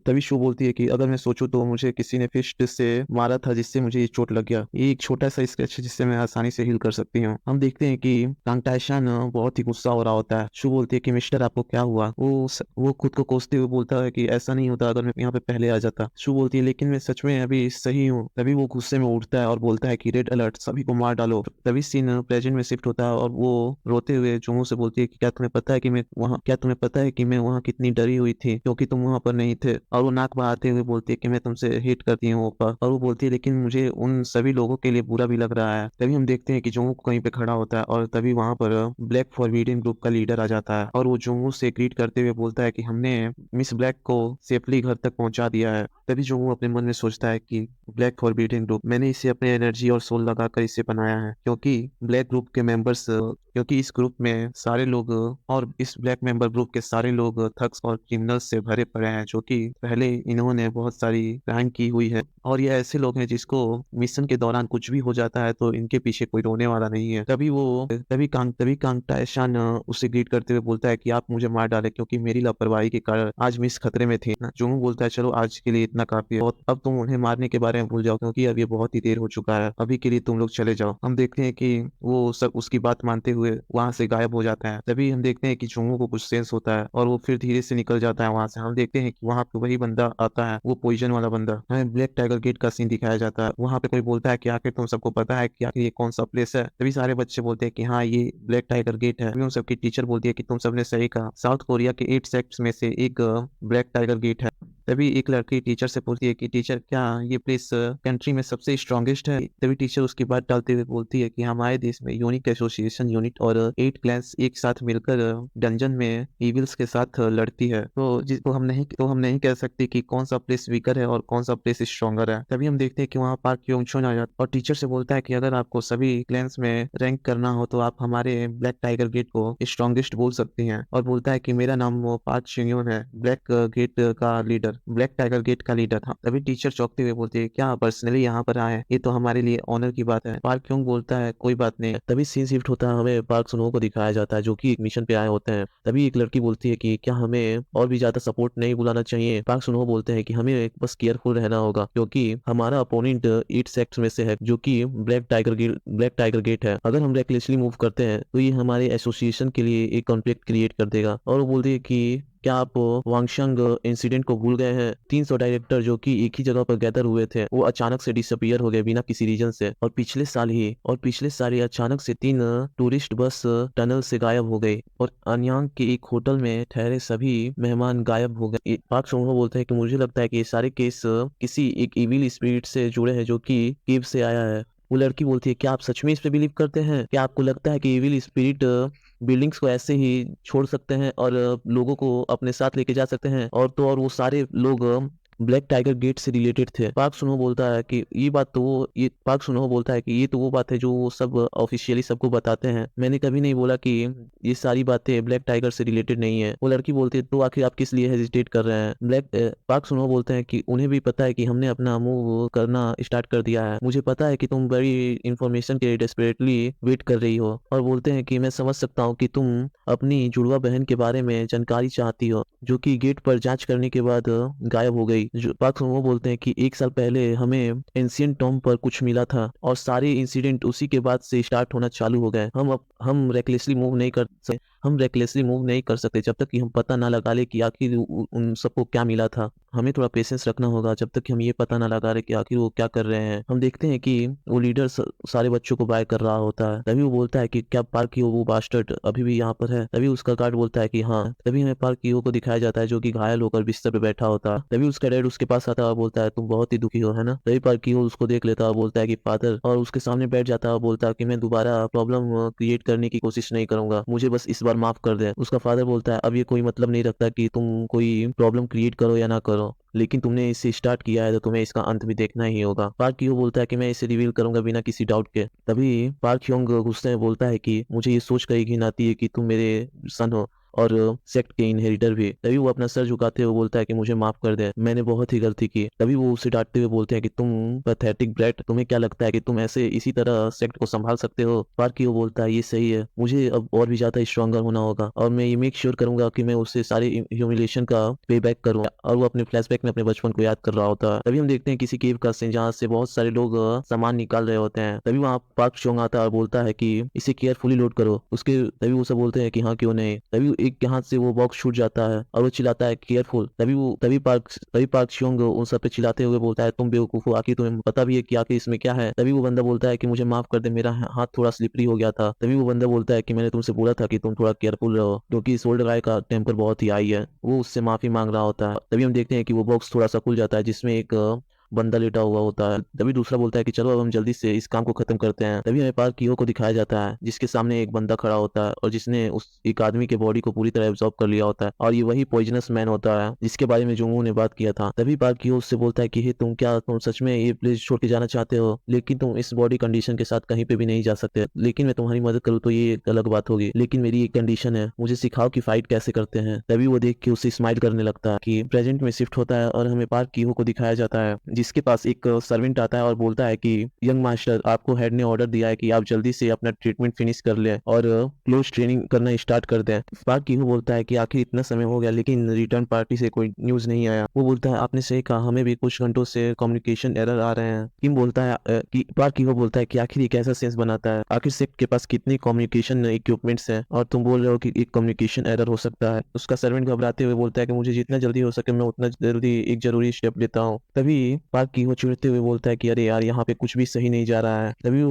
तभी शू बोलती है कि अगर मैं सोचूं तो मुझे किसी ने फिस्ट से मारा था जिससे मुझे ये चोट लग गया। ये एक छोटा सा स्क्रैच है जिससे मैं आसानी से हील कर सकती हूँ। हम देखते हैं कि कांगटाइशान बहुत ही गुस्सा हो रहा होता है। शू बोलती है कि मिस्टर आपको क्या हुआ? वो खुद को कोसते हुए बोलता है कि ऐसा नहीं होता अगर मैं यहाँ पे पहले आ जाता। शू बोलती है लेकिन मैं सच में अभी सही हूँ। तभी वो गुस्से में उठता है और बोलता है कि रेड अलर्ट, सभी को मार डालो। तभी सीन प्रेजेंट में शिफ्ट होता है और वो रोते हुए जोंगू से बोलती है कि क्या तुम्हें पता है कि मैं वहाँ कितनी डरी हुई थी क्योंकि तुम वहाँ पर नहीं थे? और वो नाक बहाते हुए बोलती है कि मैं तुमसे हेट करती हूँ ऊपर। और वो बोलती है लेकिन मुझे उन सभी लोगों के लिए बुरा भी लग रहा है। तभी हम देखते हैं कि जोंगू कहीं पे खड़ा होता है और तभी वहां पर ब्लैक फॉरबिडन ग्रुप का लीडर आ जाता है और वो जोंगू से ग्रीट करते हुए बोलता है कि हमने मिस ब्लैक को सेफली घर तक पहुंचा दिया है। तभी जोंगू अपने मन में सोचता है कि ब्लैक फॉरबिडन ग्रुप, मैंने इसे अपने एनर्जी और सोल लगाकर इसे बनाया है क्योंकि इस ग्रुप में सारे लोग और इस ब्लैक मेंबर ग्रुप के सारे लोग थग्स और क्रिमिनल्स से भरे पड़े हैं जो कि पहले इन्होंने बहुत सारी क्राइम की हुई है और ये ऐसे लोग हैं जिसको मिशन के दौरान कुछ भी हो जाता है तो इनके पीछे कोई रोने वाला नहीं है। तभी कांगटाइशान उससे ग्रीट करते हुए बोलता है कि आप मुझे मार डाले क्योंकि मेरी लापरवाही के कारण आज मिस खतरे में थी। जोंगू बोलता है चलो आज के लिए इतना काफी है, और अब तुम उन्हें मारने के बारे में भूल जाओ क्योंकि अब ये बहुत ही देर हो चुका है, अभी के लिए तुम लोग चले जाओ। हम देखते हैं कि वो सब उसकी बात मानते हुए वहां से गायब हो जाता है। तभी हम देखते हैं कि जोंगू को कुछ सेंस होता है और वो फिर धीरे से निकल जाता है वहां से। हम देखते हैं कि वहां पे वही बंदा आता है, वो पॉइजन वाला बंदा। हमें ब्लैक टाइगर गेट का सीन दिखाया जाता है। वहां पे कोई बोलता है कि आखिर तुम सबको पता है कि आखिर ये कौन सा प्लेस है? तभी सारे बच्चे बोलते हैं कि हाँ ये ब्लैक टाइगर गेट है। तभी उन सबकी टीचर बोलती है कि तुम सबने सही कहा, साउथ कोरिया के 8 सेक्ट्स में से एक ब्लैक टाइगर गेट है। तभी एक लड़की टीचर से पूछती है कि टीचर क्या ये प्लेस कंट्री में सबसे स्ट्रॉन्गेस्ट है? तभी टीचर उसकी बात टालते हुए बोलती है कि हमारे देश में यूनिक एसोसिएशन यूनिट और 8 क्लैंस एक साथ मिलकर डंजन में इविल्स के साथ लड़ती है, तो हम नहीं कह सकते कि कौन सा प्लेस वीकर है और कौन सा प्लेस स्ट्रॉन्गर है। तभी हम देखते हैं कि वहाँ पार्क योंगचोन आ जाता है और टीचर से बोलता है कि अगर आपको सभी क्लैंस में रैंक करना हो तो आप हमारे ब्लैक टाइगर गेट को स्ट्रॉन्गेस्ट बोल सकती हैं, और बोलता है कि मेरा नाम वो पार्क चिंगयोन है, ब्लैक टाइगर गेट का लीडर था। तभी टीचर चौंकते हुए बोलती है क्या पर्सनली यहाँ पर आए? ये तो हमारे लिए ऑनर की बात है। पार्क क्यों बोलता है कोई बात नहीं। तभी सीन शिफ्ट होता है, हमें पार्क सुनो को दिखाया जाता है जो कि एक मिशन पे आए होते हैं। तभी एक लड़की बोलती है कि क्या हमें और भी ज्यादा सपोर्ट नहीं बुलाना चाहिए? पार्क सुनो बोलते हैं कि हमें बस केयरफुल रहना होगा क्योंकि हमारा अपोनेंट 8 सेक्ट्स में से है जो कि ब्लैक टाइगर गेट है। अगर हम रेकलेसली मूव करते हैं तो ये हमारे एसोसिएशन के लिए एक कॉन्फ्लिक्ट क्रिएट कर देगा। और वो बोलती है कि क्या आप वांगशंग इंसिडेंट को भूल गए हैं? 300 डायरेक्टर जो कि एक ही जगह पर गैदर हुए थे वो अचानक से डिसअपियर हो गए बिना किसी रीजन से, और पिछले साल ही अचानक से 3 टूरिस्ट बस टनल से गायब हो गई और अन्यांग के एक होटल में ठहरे सभी मेहमान गायब हो गए। पार्क सुंहो बोलते हैं कि मुझे लगता है कि ये सारे केस किसी एक इविल स्पिरिट से जुड़े हैं जो कि केव से आया है। वो लड़की बोलती है क्या आप सच में इस पे बिलीव करते हैं? क्या आपको लगता है कि इविल स्पिरिट बिल्डिंग्स को ऐसे ही छोड़ सकते हैं और लोगों को अपने साथ लेके जा सकते हैं? और वो सारे लोग ब्लैक टाइगर गेट से रिलेटेड थे। पार्क सुनो बोलता है कि पार्क सुनो बोलता है कि ये तो वो बात है जो वो सब ऑफिशियली सबको बताते हैं। मैंने कभी नहीं बोला कि ये सारी बातें ब्लैक टाइगर से रिलेटेड नहीं है। वो लड़की बोलती है तो आखिर आप किस लिए हेजिटेट कर रहे हैं? पार्क सुनो बोलते हैं कि उन्हें भी पता है कि हमने अपना मूव करना स्टार्ट कर दिया है। मुझे पता है कि तुम बड़ी इंफॉर्मेशन के लिए डेस्परेटली वेट कर रही हो, और बोलते हैं कि मैं समझ सकता हूँ कि तुम अपनी जुड़वा बहन के बारे में जानकारी चाहती हो, जो कि गेट पर जांच करने के बाद गायब हो गई। पार्क सुनो बोलते हैं कि 1 साल पहले हमें एंशियंट टॉम पर कुछ मिला था और सारे इंसिडेंट उसी के बाद से स्टार्ट होना चालू हो गए। हम रेकलेसली मूव नहीं कर सकते। हम रेकलेसली मूव नहीं कर सकते जब तक कि हम पता ना लगा ले कि आखिर उन सबको क्या मिला था। हमें थोड़ा पेशेंस रखना होगा जब तक कि हम ये पता ना लगा रहे कि आखिर वो क्या कर रहे हैं। हम देखते हैं कि वो लीडर सारे बच्चों को बाय कर रहा होता है। तभी वो बोलता है कि क्या पार्कियो वो बास्टर्ड अभी भी यहाँ पर है? तभी उसका गार्ड बोलता है कि हाँ। तभी हमें पार्कियो को दिखाया जाता है जो कि घायल होकर बिस्तर पे बैठा होता है। तभी उसका डैड उसके पास आता है और बोलता है तुम बहुत ही दुखी हो, है ना? तभी पार्कियो उसको देख लेता है और बोलता है कि फादर, और उसके सामने बैठ जाता है और बोलता है कि मैं दोबारा प्रॉब्लम क्रिएट करने की कोशिश नहीं करूंगा, मुझे बस इस बार माफ कर दे। उसका फादर बोलता है अब ये कोई मतलब नहीं रखता कि तुम कोई प्रॉब्लम क्रिएट करो या ना करो, लेकिन तुमने इसे स्टार्ट किया है तो तुम्हें इसका अंत भी देखना ही होगा। पार्क ह्यो बोलता है कि मैं इसे रिवील करूंगा बिना किसी डाउट के। तभी पार्क ह्योंग गुस्से में बोलता है कि मुझे ये सोच कर घिन आती है कि तुम मेरे सन हो और सेक्ट के इनहेरिटर भी। तभी वो अपना सर झुकाते हुए बोलता है कि मुझे माफ कर दे, मैंने बहुत ही गलती की। तभी वो उसे डांटते हुए बोलते हैं कि तुम पैथेटिक ब्रैट, तुम्हें क्या लगता है कि तुम ऐसे इसी तरह सेक्ट को संभाल सकते हो? पार्क ह्यो बोलता है ये सही है, मुझे अब और भी ज्यादा स्ट्रांगर होना होगा और मैं ये मेक श्योर करूंगा कि मैं उससे सारे ह्यूमिलेशन का पे बैक करूँ। और वो अपने फ्लैशबैक में अपने बचपन को याद कर रहा होता है। तभी हम देखते हैं किसी केव का सीन जहाँ से बहुत सारे लोग सामान निकाल रहे होते हैं। तभी वहाँ पार्क चोंग आता है और बोलता है कि इसे केयरफुली लोड करो। उसके तभी वो सब बोलते हैं कि हाँ क्यों नहीं। तभी एक हाथ से वो बॉक्स छूट जाता है और वो चिल्लाता है केयरफुल। तभी पार्क चोंग उन सब पे चिल्लाते हुए बोलता है तुम बेवकूफ हो, आखिर तुम्हें पता भी है कि आखिर इसमें क्या है? तभी वो बंदा बोलता है कि मुझे माफ कर दे, मेरा हाथ थोड़ा स्लिपरी हो गया था। तभी वो बंदा बोलता है कि मैंने तुमसे बोला था कि तुम थोड़ा केयरफुल रहो, क्योंकि इस ओल्ड गाय का टेम्पर बहुत ही हाई है। वो उससे माफी मांग रहा होता है। तभी हम देखते हैं कि वो बॉक्स थोड़ा सा खुल जाता है जिसमें एक बंदा लेटा हुआ होता है। तभी दूसरा बोलता है कि चलो अब हम जल्दी से इस काम को खत्म करते हैं। तभी हमें पार्क कीहो को दिखाया जाता है जिसके सामने एक बंदा खड़ा होता है और जिसने उस एक आदमी के बॉडी को पूरी तरह एब्जॉर्ब कर लिया होता है, और ये वही पॉइजनस मैन होता है जिसके बारे में जोंगू ने बात किया था। तभी पार्क कीहो उससे बोलता है कि हे तुम सच में ये प्लेस छोड़ के जाना चाहते हो? लेकिन तुम इस बॉडी कंडीशन के साथ कहीं पे भी नहीं जा सकते। लेकिन मैं तुम्हारी मदद करूँ तो ये एक अलग बात होगी, लेकिन मेरी एक कंडीशन है, मुझे सिखाओ कि फाइट कैसे करते हैं। तभी वो देख के उसे स्माइल करने लगता है कि प्रेजेंट में शिफ्ट होता है और हमें पार्क कीहो को दिखाया जाता है जिसके पास एक सर्वेंट आता है और बोलता है कि यंग मास्टर, आपको हेड ने ऑर्डर दिया है कि आप जल्दी से अपना ट्रीटमेंट फिनिश कर लें और क्लोज ट्रेनिंग करना स्टार्ट कर दें। पार्क कीहो बोलता है कि आखिर इतना समय हो गया लेकिन रिटर्न पार्टी से कोई न्यूज नहीं आया। वो बोलता है आपने सही कहा, हमें भी कुछ घंटों से कम्युनिकेशन एरर आ रहे हैं। किम बोलता है कि पार्क कीहो बोलता है कि आखिर ये कैसा सेंस बनाता है, आखिर सेक्ट के पास कितनी कम्युनिकेशन इक्विपमेंट्स हैं और तुम बोल रहे हो कि एक कम्युनिकेशन एरर हो सकता है। उसका सर्वेंट घबराते हुए बोलता है कि मुझे जितना जल्दी हो सके मैं उतना जल्दी एक जरूरी स्टेप लेता हूँ। तभी पार्क कीहो चिढ़ते हुए बोलता है कि अरे यार यहाँ पे कुछ भी सही नहीं जा रहा है। तभी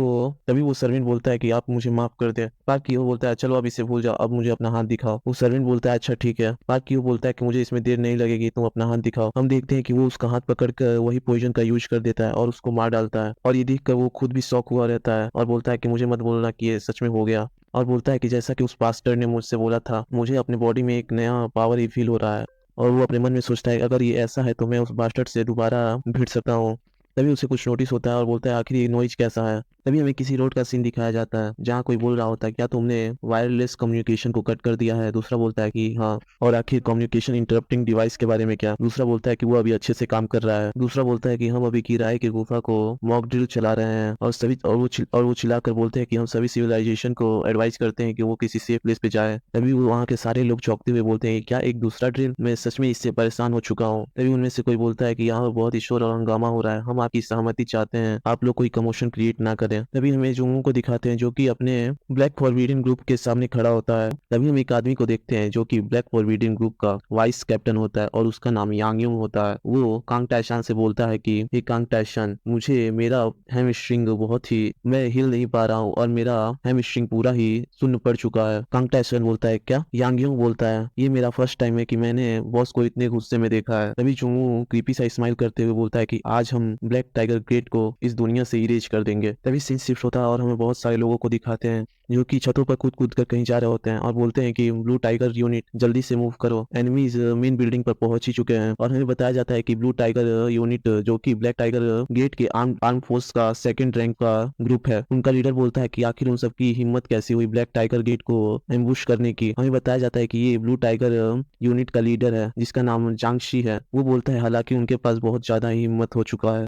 वो सर्वेंट बोलता है कि आप मुझे माफ कर दे। पार्क कीहो बोलता है चलो अब इसे भूल जाओ, अब मुझे अपना हाथ दिखाओ। वो सर्वेंट बोलता है अच्छा ठीक है। पार्क कीहो बोलता है कि मुझे इसमें देर नहीं लगेगी, तुम अपना हाथ दिखाओ। हम देखते हैं कि वो उसका हाथ पकड़ कर वही पोइजन का यूज कर देता है और उसको मार डालता है, और ये देख कर वो खुद भी शॉक हुआ रहता है और बोलता है कि मुझे मत बोलना कि ये सच में हो गया। और बोलता है कि जैसा कि उस पास्टर ने मुझसे बोला था, मुझे अपने बॉडी में एक नया पावर ही फील हो रहा है। और वो अपने मन में सोचता है अगर ये ऐसा है तो मैं उस बास्टर्ड से दोबारा भिड़ सकता हूँ। तभी उसे कुछ नोटिस होता है और बोलता है आखिर ये नॉइज कैसा है। तभी हमें किसी रोड का सीन दिखाया जाता है जहाँ कोई बोल रहा होता है क्या तुमने वायरलेस कम्युनिकेशन को कट कर दिया है? दूसरा बोलता है कि हाँ। और आखिर कम्युनिकेशन इंटरप्टिंग डिवाइस के बारे में क्या? दूसरा बोलता है कि वो अभी अच्छे से काम कर रहा है। दूसरा बोलता है कि हम अभी किराए की गुफा को मॉक ड्रिल चला रहे हैं और वो चिल्लाकर बोलते हैं कि हम सभी सिविलाइजेशन को एडवाइस करते हैं कि वो किसी सेफ प्लेस पे जाए। तभी वो वहाँ के सारे लोग चौंकते हुए बोलते हैं क्या एक दूसरा ड्रिल? मैं सच में इससे परेशान हो चुका हूँ। तभी उनमें से कोई बोलता है कि यहाँ पर बहुत ही शोर और हंगामा हो रहा है, हम आपकी सहमति चाहते हैं, आप लोग कोई कमोशन क्रिएट ना करें। तभी हमें जोंगू को दिखाते हैं जो कि अपने ब्लैक फॉरबिडन ग्रुप के सामने खड़ा होता है। तभी हम एक आदमी को देखते हैं जो कि ब्लैक फॉरबिडन ग्रुप का वाइस कैप्टन होता है और उसका नाम यांगयूंग होता है। वो कांग टैशान से बोलता है कि हे कांग टैशान, मुझे मेरा हैमस्ट्रिंग बहुत ही, मैं हिल नहीं पा रहा हूँ और मेरा हैमस्ट्रिंग पूरा ही सुन्न पड़ चुका है। कांग टैशान बोलता है क्या? यांगयूंग बोलता है ये मेरा फर्स्ट टाइम है कि मैंने बॉस को इतने गुस्से में देखा है। तभी जोंगू क्रीपी सा स्माइल करते हुए बोलता है कि आज हम ब्लैक टाइगर ग्रेट को इस दुनिया से इरेज कर देंगे। तभी सीन शिफ्ट होता है और हमें बहुत सारे लोगों को दिखाते हैं जो कि छतों पर कूद कर कहीं जा रहे होते हैं और बोलते हैं कि ब्लू टाइगर यूनिट जल्दी से मूव करो, एनिमीज मेन बिल्डिंग पर पहुंच ही चुके हैं। और हमें बताया जाता है कि ब्लू टाइगर यूनिट जो कि ब्लैक टाइगर गेट के आर्म फोर्स का सेकंड रैंक का ग्रुप है, उनका लीडर बोलता है कि आखिर उन सबकी हिम्मत कैसे हुई ब्लैक टाइगर गेट को एम्बुश करने की। हमें बताया जाता है कि ये ब्लू टाइगर यूनिट का लीडर है जिसका नाम जांगशी है। वो बोलता है हालांकि उनके पास बहुत ज्यादा ही हिम्मत हो चुका है,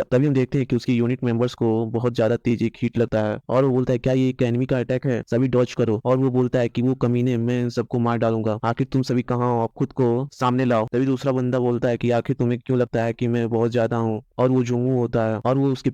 तभी हम देखते हैं कि उसकी यूनिट मेंबर्स को बहुत ज्यादा तेज एक हिट लगता है और वो बोलता है क्या ये एक एनिमी का अटैक है, सभी डॉज करो। और वो बोलता है कि वो कमीने मैं इन सबको मार डालूंगा, आखिर तुम सभी कहाँ हो, आप खुद को सामने लाओ। तभी दूसरा बंदा बोलता है कि आखिर तुम्हें क्यों लगता है कि मैं बहुत ज्यादा हूँ। और वो जुंगू होता है और वो उसके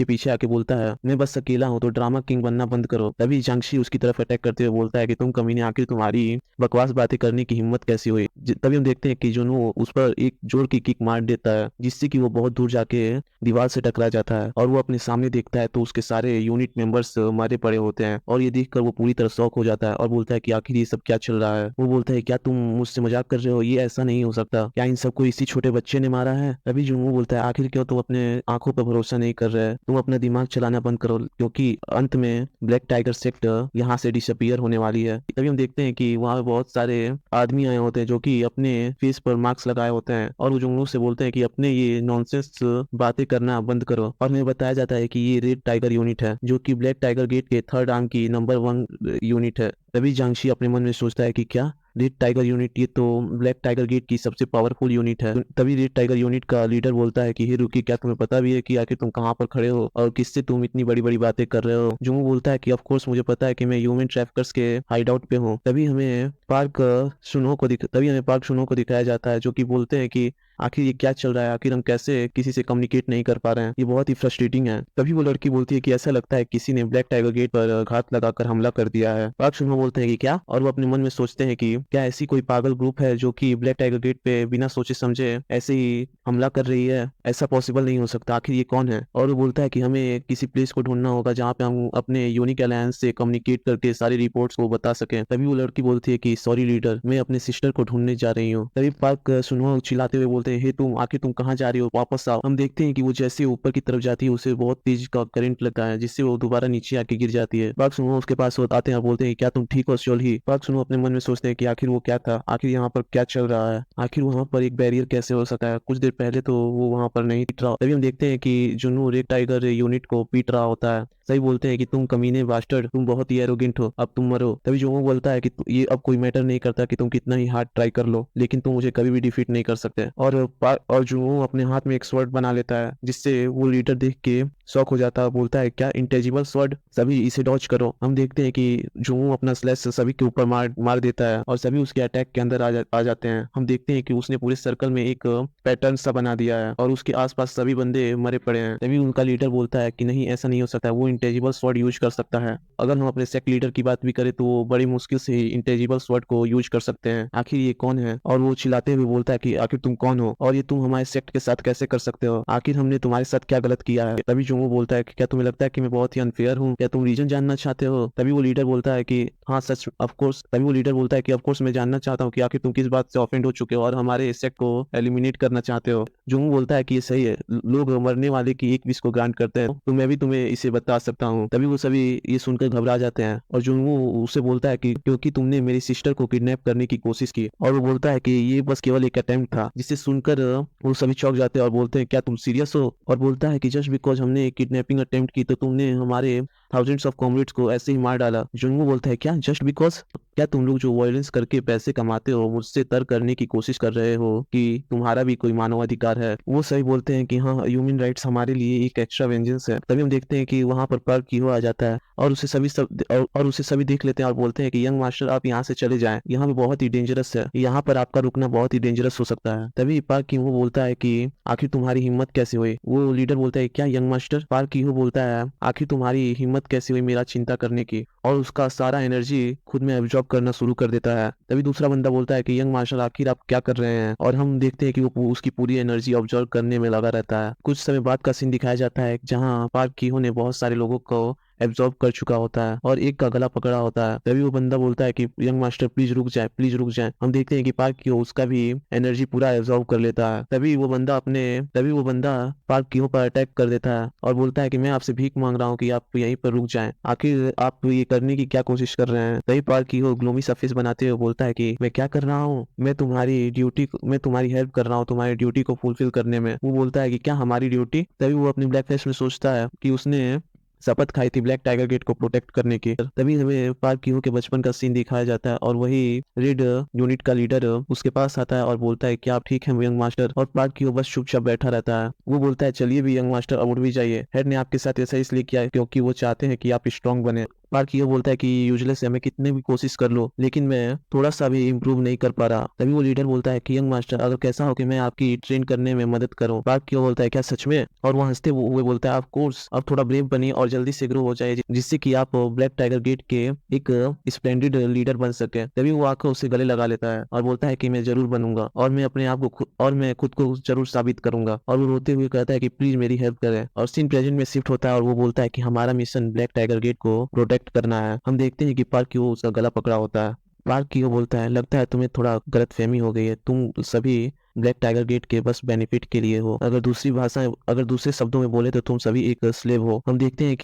पीछे आके बोलता है मैं बस अकेला हूँ तो ड्रामा किंग बनना बंद करो। तभी जांगशी उसकी तरफ अटैक करते हुए बोलता है कि तुम कमीने आखिर तुम्हारी बकवास बातें करने की हिम्मत कैसी हुई। तभी हम देखते हैं कि जुनू उस पर एक जोर की किक मार देता है जिससे कि वो बहुत दूर जाके दीवार से टकरा जाता है और वो अपने सामने देखता है तो उसके सारे यूनिट मेंबर्स मारे पड़े होते हैं और ये देखकर वो पूरी तरह शॉक हो जाता है और बोलता है कि आखिर ये सब क्या चल रहा है। वो बोलता है क्या तुम मुझसे मजाक कर रहे हो, ये ऐसा नहीं हो सकता, क्या इन सबको इसी छोटे बच्चे ने मारा है। तभी जुनू बोलता है आखिर क्यों तुम अपने आंखों पर भरोसा नहीं कर रहे, तुम अपना दिमाग चलाना बंद करो क्योंकि अंत में ब्लैक टाइगर सेक्टर यहाँ से डिसअपियर होने वाली है। तभी हम देखते हैं कि वहाँ बहुत सारे आदमी आए होते हैं जो कि अपने फेस पर मास्क लगाए होते हैं और वो जुगनू से बोलते हैं कि अपने ये नॉनसेंस बातें करना बंद करो। और हमें बताया जाता है कि ये रेड टाइगर यूनिट है जो कि ब्लैक टाइगर गेट के थर्ड आर्म की नंबर 1 यूनिट है। तभी जांगशी अपने मन में सोचता है कि क्या रेड टाइगर यूनिट ये तो ब्लैक टाइगर गेट की सबसे पावरफुल यूनिट है। तभी रेड टाइगर यूनिट का लीडर बोलता है कि हे रुकी, क्या तुम्हें पता भी है कि आखिर तुम कहाँ पर खड़े हो और किससे तुम इतनी बड़ी बड़ी बातें कर रहे हो। जुंगू बोलता है कि ऑफ कोर्स मुझे पता है कि मैं ह्यूमन ट्रैफिकर्स के हाइडआउट पे हूँ। तभी हमें पार्क सुनो को दिखाया जाता है जो कि बोलते हैं कि आखिर ये क्या चल रहा है, आखिर हम कैसे किसी से कम्युनिकेट नहीं कर पा रहे हैं, ये बहुत ही फ्रस्ट्रेटिंग है। तभी वो लड़की बोलती है कि ऐसा लगता है किसी ने ब्लैक टाइगर गेट पर घात लगाकर हमला कर दिया है। पार्क सुनो बोलते हैं कि क्या, और वो अपने मन में सोचते हैं कि क्या ऐसी कोई पागल ग्रुप है जो कि ब्लैक टाइगर गेट पे बिना सोचे समझे ऐसे ही हमला कर रही है, ऐसा पॉसिबल नहीं हो सकता, आखिर ये कौन है। और वो बोलता है कि हमें किसी प्लेस को ढूंढना होगा जहाँ पे हम अपने यूनिक अलायंस से कम्युनिकेट करके सारी रिपोर्ट्स को बता सकें। तभी वो लड़की बोलती है कि सॉरी लीडर, मैं अपने सिस्टर को ढूंढने जा रही हूँ। तभी पार्क सुनो चिल्लाते हुए बोलते हैं हे तुम, आखिर तुम कहाँ जा रही हो, वापस आओ। हम देखते हैं कि वो जैसे ऊपर की तरफ जाती है उसे बहुत तेज का करंट लगता है जिससे वो दोबारा नीचे आके गिर जाती है। पार्क सुनो उसके पास आते हैं और बोलते हैं क्या तुम ठीक हो ही। पार्क सुनो अपने मन में सोचते हैं कि आखिर वो क्या था, आखिर यहाँ पर क्या चल रहा है, आखिर वहाँ पर एक बैरियर कैसे हो सका है, कुछ देर पहले तो वो वहाँ पर नहीं पीट रहा। तभी हम देखते हैं कि जुनू रेड टाइगर यूनिट को पीट रहा होता है। सही बोलते हैं कि तुम कमीने बास्टर्ड, तुम बहुत ही एरोगेंट हो, अब तुम मरो। तभी जोमो बोलता है कि ये अब कोई मैटर नहीं करता कि तुम कितना ही हार्ड ट्राई कर लो, लेकिन तुम मुझे कभी भी डिफीट नहीं कर सकते। और जोमो अपने हाथ में एक स्वॉर्ड बना लेता है जिससे वो लीडर देख के शॉक हो जाता है, बोलता है क्या इंटेजिबल स्वॉर्ड, सभी इसे डॉज करो। हम देखते हैं कि जोमो अपना स्लैश सभी के ऊपर मार देता है और सभी उसके अटैक के अंदर आ जाते हैं। हम देखते हैं कि उसने पूरे सर्कल में एक पैटर्न सा बना दिया है और उसके आसपास सभी बंदे मरे पड़े हैं। तभी उनका लीडर बोलता है कि नहीं, ऐसा नहीं हो सकता, वो इंटेजिबल स्वॉर्ड यूज कर सकता है। अगर हम अपने सेक्ट लीडर की बात भी करें तो वो बड़ी मुश्किल से ही इंटेजिबल स्वॉर्ड को यूज कर सकते हैं, आखिर ये कौन है। और वो चिल्लाते हुए बोलता है कि आखिर तुम कौन हो और ये तुम हमारे सेक्ट के साथ कैसे कर सकते हो, आखिर हमने तुम्हारे साथ क्या गलत किया है। तभी जोमो बोलता है कि क्या तुम्हें लगता है कि मैं बहुत ही अनफेयर हूँ, क्या तुम रीजन जानना चाहते हो। तभी वो लीडर बोलता है कि हाँ सच, ऑफकोर्स। तभी वो लीडर बोलता है कि ऑफकोर्स मैं जानना चाहता हूँ कि आखिर तुम किस बात से ऑफेंड हो चुके हो और हमारे सेक्ट को एलिमिनेट करना चाहते हो। जोमो बोलता है कि ये सही है, लोग मरने वाले की एक विश को ग्रांट करते हैं, तो मैं भी तुम्हें इसे बता सकता हूँ। तभी वो सभी ये सुनकर घबरा जाते हैं और जोमो उसे बोलता है कि क्योंकि तुमने मेरी सिस्टर को किडनैप करने की कोशिश की। और वो बोलता है कि ये बस केवल एक अटेम्प्ट था, जिसे सुनकर वो सभी चौंक जाते हैं और बोलते हैं क्या तुम सीरियस हो। और बोलता है कि जस्ट बिकॉज हमने किडनैपिंग अटेम्प्ट की तो तुमने हमारे थाउजेंड्स ऑफ कॉमरेड्स को ऐसे ही मार डाला। जुनगू बोलता है क्या जस्ट बिकॉज, क्या तुम लोग जो वायलेंस करके पैसे कमाते हो मुझसे तर्क करने की कोशिश कर रहे हो कि तुम्हारा भी कोई मानवाधिकार है। वो सही बोलते हैं कि हाँ, ह्यूमन राइट्स हमारे लिए एक एक्स्ट्रा वेंजेंस है। तभी हम देखते हैं कि वहां पर पार्क कीहो आ जाता है और उसे सभी देख लेते हैं और बोलते हैं कि यंग मास्टर आप यहाँ से चले जाएं, यहाँ पे बहुत ही डेंजरस है, यहाँ पर आपका रुकना बहुत ही डेंजरस हो सकता है। तभी पार्क कीहो बोलता है कि आखिर तुम्हारी हिम्मत कैसे हुई। वो लीडर बोलता है क्या यंग मास्टर। पार्क कीहो बोलता है आखिर तुम्हारी हिम्मत कैसे हुई मेरा चिंता करने की, और उसका सारा एनर्जी खुद में एब्जॉर्ब करना शुरू कर देता है। तभी दूसरा बंदा बोलता है कि यंग मार्शल आखिर आप क्या कर रहे हैं, और हम देखते हैं कि वो उसकी पूरी एनर्जी ऑब्जर्व करने में लगा रहता है। कुछ समय बाद का सीन दिखाया जाता है जहाँ पार्क कीहो ने बहुत सारे लोगों को एब्जॉर्ब कर चुका होता है और एक का गला पकड़ा होता है। तभी वो बंदा बोलता है कि यंग मास्टर प्लीज रुक जाए, प्लीज रुक जाए। हम देखते हैं कि पार्क की उसका भी एनर्जी पूरा एब्जॉर्ब कर लेता है। तभी वो बंदा पार्क की पर अटैक कर देता है और बोलता है कि मैं आपसे भीख मांग रहा हूँ कि आप यहीं पर रुक जाएं। आखिर आप ये करने की क्या कोशिश कर रहे हैं? तभी पार्क की ग्लोमी सा फेस बनाते हुए बोलता है कि मैं क्या कर रहा हूँ, मैं तुम्हारी हेल्प कर रहा हूँ तुम्हारी ड्यूटी को फुलफिल करने में। वो बोलता है कि क्या हमारी ड्यूटी? तभी वो अपनी ब्लैक फेस में सोचता है कि उसने शपथ खाई थी ब्लैक टाइगर गेट को प्रोटेक्ट करने की। तभी हमें पार्क की के बचपन का सीन दिखाया जाता है और वही रेड यूनिट का लीडर उसके पास आता है और बोलता है कि आप ठीक है यंग मास्टर। और पार्क की बस चुपचाप बैठा रहता है। वो बोलता है चलिए भी यंग मास्टर, अब उठ भी जाइए। हेड ने आपके साथ ऐसा इसलिए किया है क्योंकि वो चाहते हैं कि आप स्ट्रांग बने। पार्क की बोलता है कि यूजलेस है, मैं कितने भी कोशिश कर लो लेकिन मैं थोड़ा सा भी इम्प्रूव नहीं कर पा रहा। तभी वो लीडर बोलता है कि यंग मास्टर अगर कैसा हो कि मैं आपकी ट्रेन करने में मदद करूं। पार्क की बोलता है क्या सच में? और वो हंसते हुए बोलता है ऑफ कोर्स, अब थोड़ा ब्रेव बनिए और जल्दी से ग्रो हो जाए जिससे कि आप ब्लैक टाइगर गेट के एक स्प्लेंडेड लीडर बन सके। तभी वो आकर उसे गले लगा लेता है और बोलता है कि मैं जरूर बनूंगा और मैं अपने आप को और मैं खुद को जरूर साबित करूंगा। और वो रोते हुए कहता है कि प्लीज मेरी हेल्प करें। और सीन प्रेजेंट में शिफ्ट होता है और वो बोलता है कि हमारा मिशन ब्लैक टाइगर गेट को प्रोटेक्ट करना है। हम देखते हैं कि पार्क की उसका गला पकड़ा होता है। पार्क की बोलता है लगता है तुम्हें थोड़ा गलतफहमी हो गई है, तुम सभी ब्लैक टाइगर गेट के बस बेनिफिट के लिए हो। अगर दूसरे शब्दों में बोले तो तुम सभी एक स्लेव हो। हम देखते हैं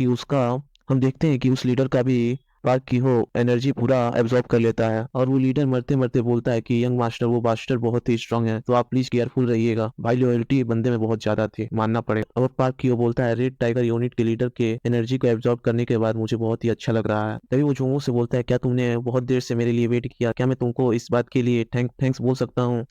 कि उस लीडर का भी पार्क की एनर्जी पूरा एब्जॉर्ब कर लेता है और वो लीडर मरते मरते बोलता है कि यंग मास्टर वो मास्टर बहुत ही स्ट्रांग है तो आप प्लीज केयरफुल रहिएगा। भाई लॉयल्टी बंदे में बहुत ज्यादा थी, मानना पड़ेगा। और पार्क की बोलता है रेड टाइगर यूनिट के लीडर के एनर्जी को एब्जॉर्ब करने के बाद मुझे बहुत ही अच्छा लग रहा है। तभी वो जोमो से बोलता है क्या तुमने बहुत देर से मेरे लिए वेट किया, क्या मैं तुमको इस बात के लिए थैंक्स बोल सकता हूँ?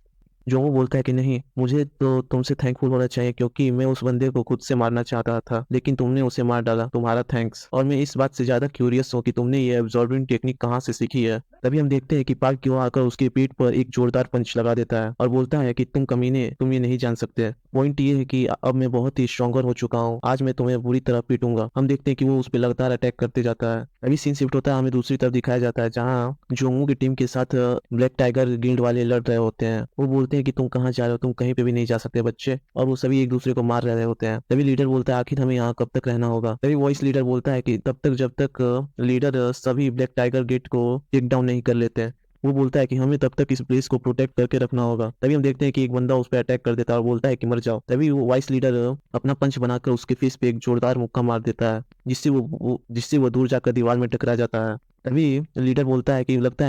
जोमो बोलता है कि नहीं, मुझे तो तुमसे थैंकफुल होना चाहिए क्योंकि मैं उस बंदे को खुद से मारना चाहता था लेकिन तुमने उसे मार डाला, तुम्हारा थैंक्स। और मैं इस बात से ज्यादा क्यूरियस हूँ कि तुमने ये एब्जॉर्बिंग टेक्निक कहाँ से सीखी है। तभी हम देखते हैं कि पार्क क्यों आकर उसके पीठ पर एक जोरदार पंच लगा देता है और बोलता है कि तुम कमीने, तुम ये नहीं जान सकते। पॉइंट ये है कि अब मैं बहुत ही स्ट्रॉन्गर हो चुका हूँ, आज मैं तुम्हें बुरी तरह पीटूंगा। हम देखते हैं कि वो उस पर लगातार अटैक करते जाता है। अभी सीन शिफ्ट होता है, हमें दूसरी तरफ दिखाया जाता है जहाँ जोंगू की टीम के साथ ब्लैक टाइगर गिल्ड वाले लड़ रहे होते हैं। वो बोलते हैं कि तुम कहाँ जा रहे हो, तुम कहीं पे भी नहीं जा सकते बच्चे। और वो सभी एक दूसरे को मार रहे होते हैं। तभी लीडर बोलता है आखिर हमें यहाँ कब तक रहना होगा। तभी वॉइस लीडर बोलता है कि तब तक जब तक लीडर सभी ब्लैक टाइगर गेट को टेक डाउन नहीं कर लेते। वो बोलता है कि हमें तब तक इस प्लेस को प्रोटेक्ट करके रखना होगा। तभी हम देखते हैं कि एक बंदा उस पर अटैक कर देता है और बोलता है कि मर जाओ। तभी वो वाइस लीडर अपना पंच बनाकर उसके फेस पे एक जोरदार मुक्का मार देता है जिससे वो दूर जाकर दीवार में टकरा जाता है। तभी लीडर बोलता है कि लगता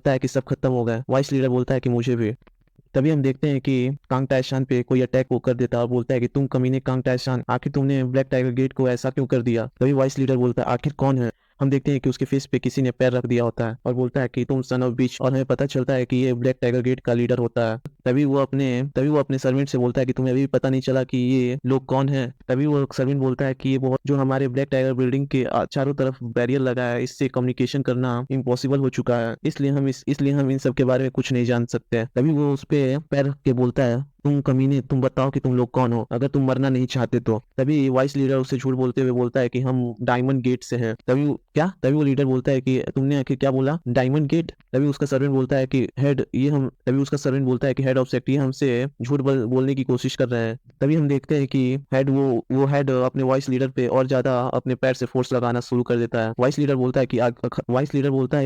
है कि सब खत्म हो गया। वाइस लीडर बोलता है कि मुझे भी। तभी हम देखते हैं कि कांग टाइशान पे कोई अटैक वो कर देता है और बोलता है कि तुम कमीने कांग टाइशान, आखिर तुमने ब्लैक टाइगर गेट को ऐसा क्यों कर दिया? तभी वाइस लीडर बोलता है आखिर कौन है? हम देखते हैं कि उसके फेस पे किसी ने पैर रख दिया होता है और बोलता है कि तुम सन ऑफ बिच। और हमें पता चलता है कि ये ब्लैक टाइगर गेट का लीडर होता है। तभी वो अपने सर्वेंट से बोलता है कि तुम्हें अभी भी पता नहीं चला कि ये लोग कौन है। तभी वो सर्वेंट बोलता है कि ये बहुत जो हमारे ब्लैक टाइगर बिल्डिंग के चारों तरफ बैरियर लगा है, इससे कम्युनिकेशन करना इम्पॉसिबल हो चुका है, इसलिए हम इन सब के बारे में कुछ नहीं जान सकते। तभी वो उस पे पैर रख के बोलता है तुम कमीने, तुम बताओ कि तुम लोग कौन हो, अगर तुम मरना नहीं चाहते तो। तभी वाइस लीडर उससे झूठ बोलते हुए बोलता है कि हम डायमंड गेट से हैं। तभी वो लीडर बोलता है कि तुमने आखिर क्या बोला, डायमंड गेट? तभी उसका सर्वेंट बोलता है कि हेड ऑफ सेक्टर हमसे झूठ बोलने की कोशिश कर रहे हैं। तभी हम देखते हैं कि हेड अपने वॉइस लीडर पे और ज्यादा अपने पैर से फोर्स लगाना शुरू कर देता है। वॉइस लीडर बोलता है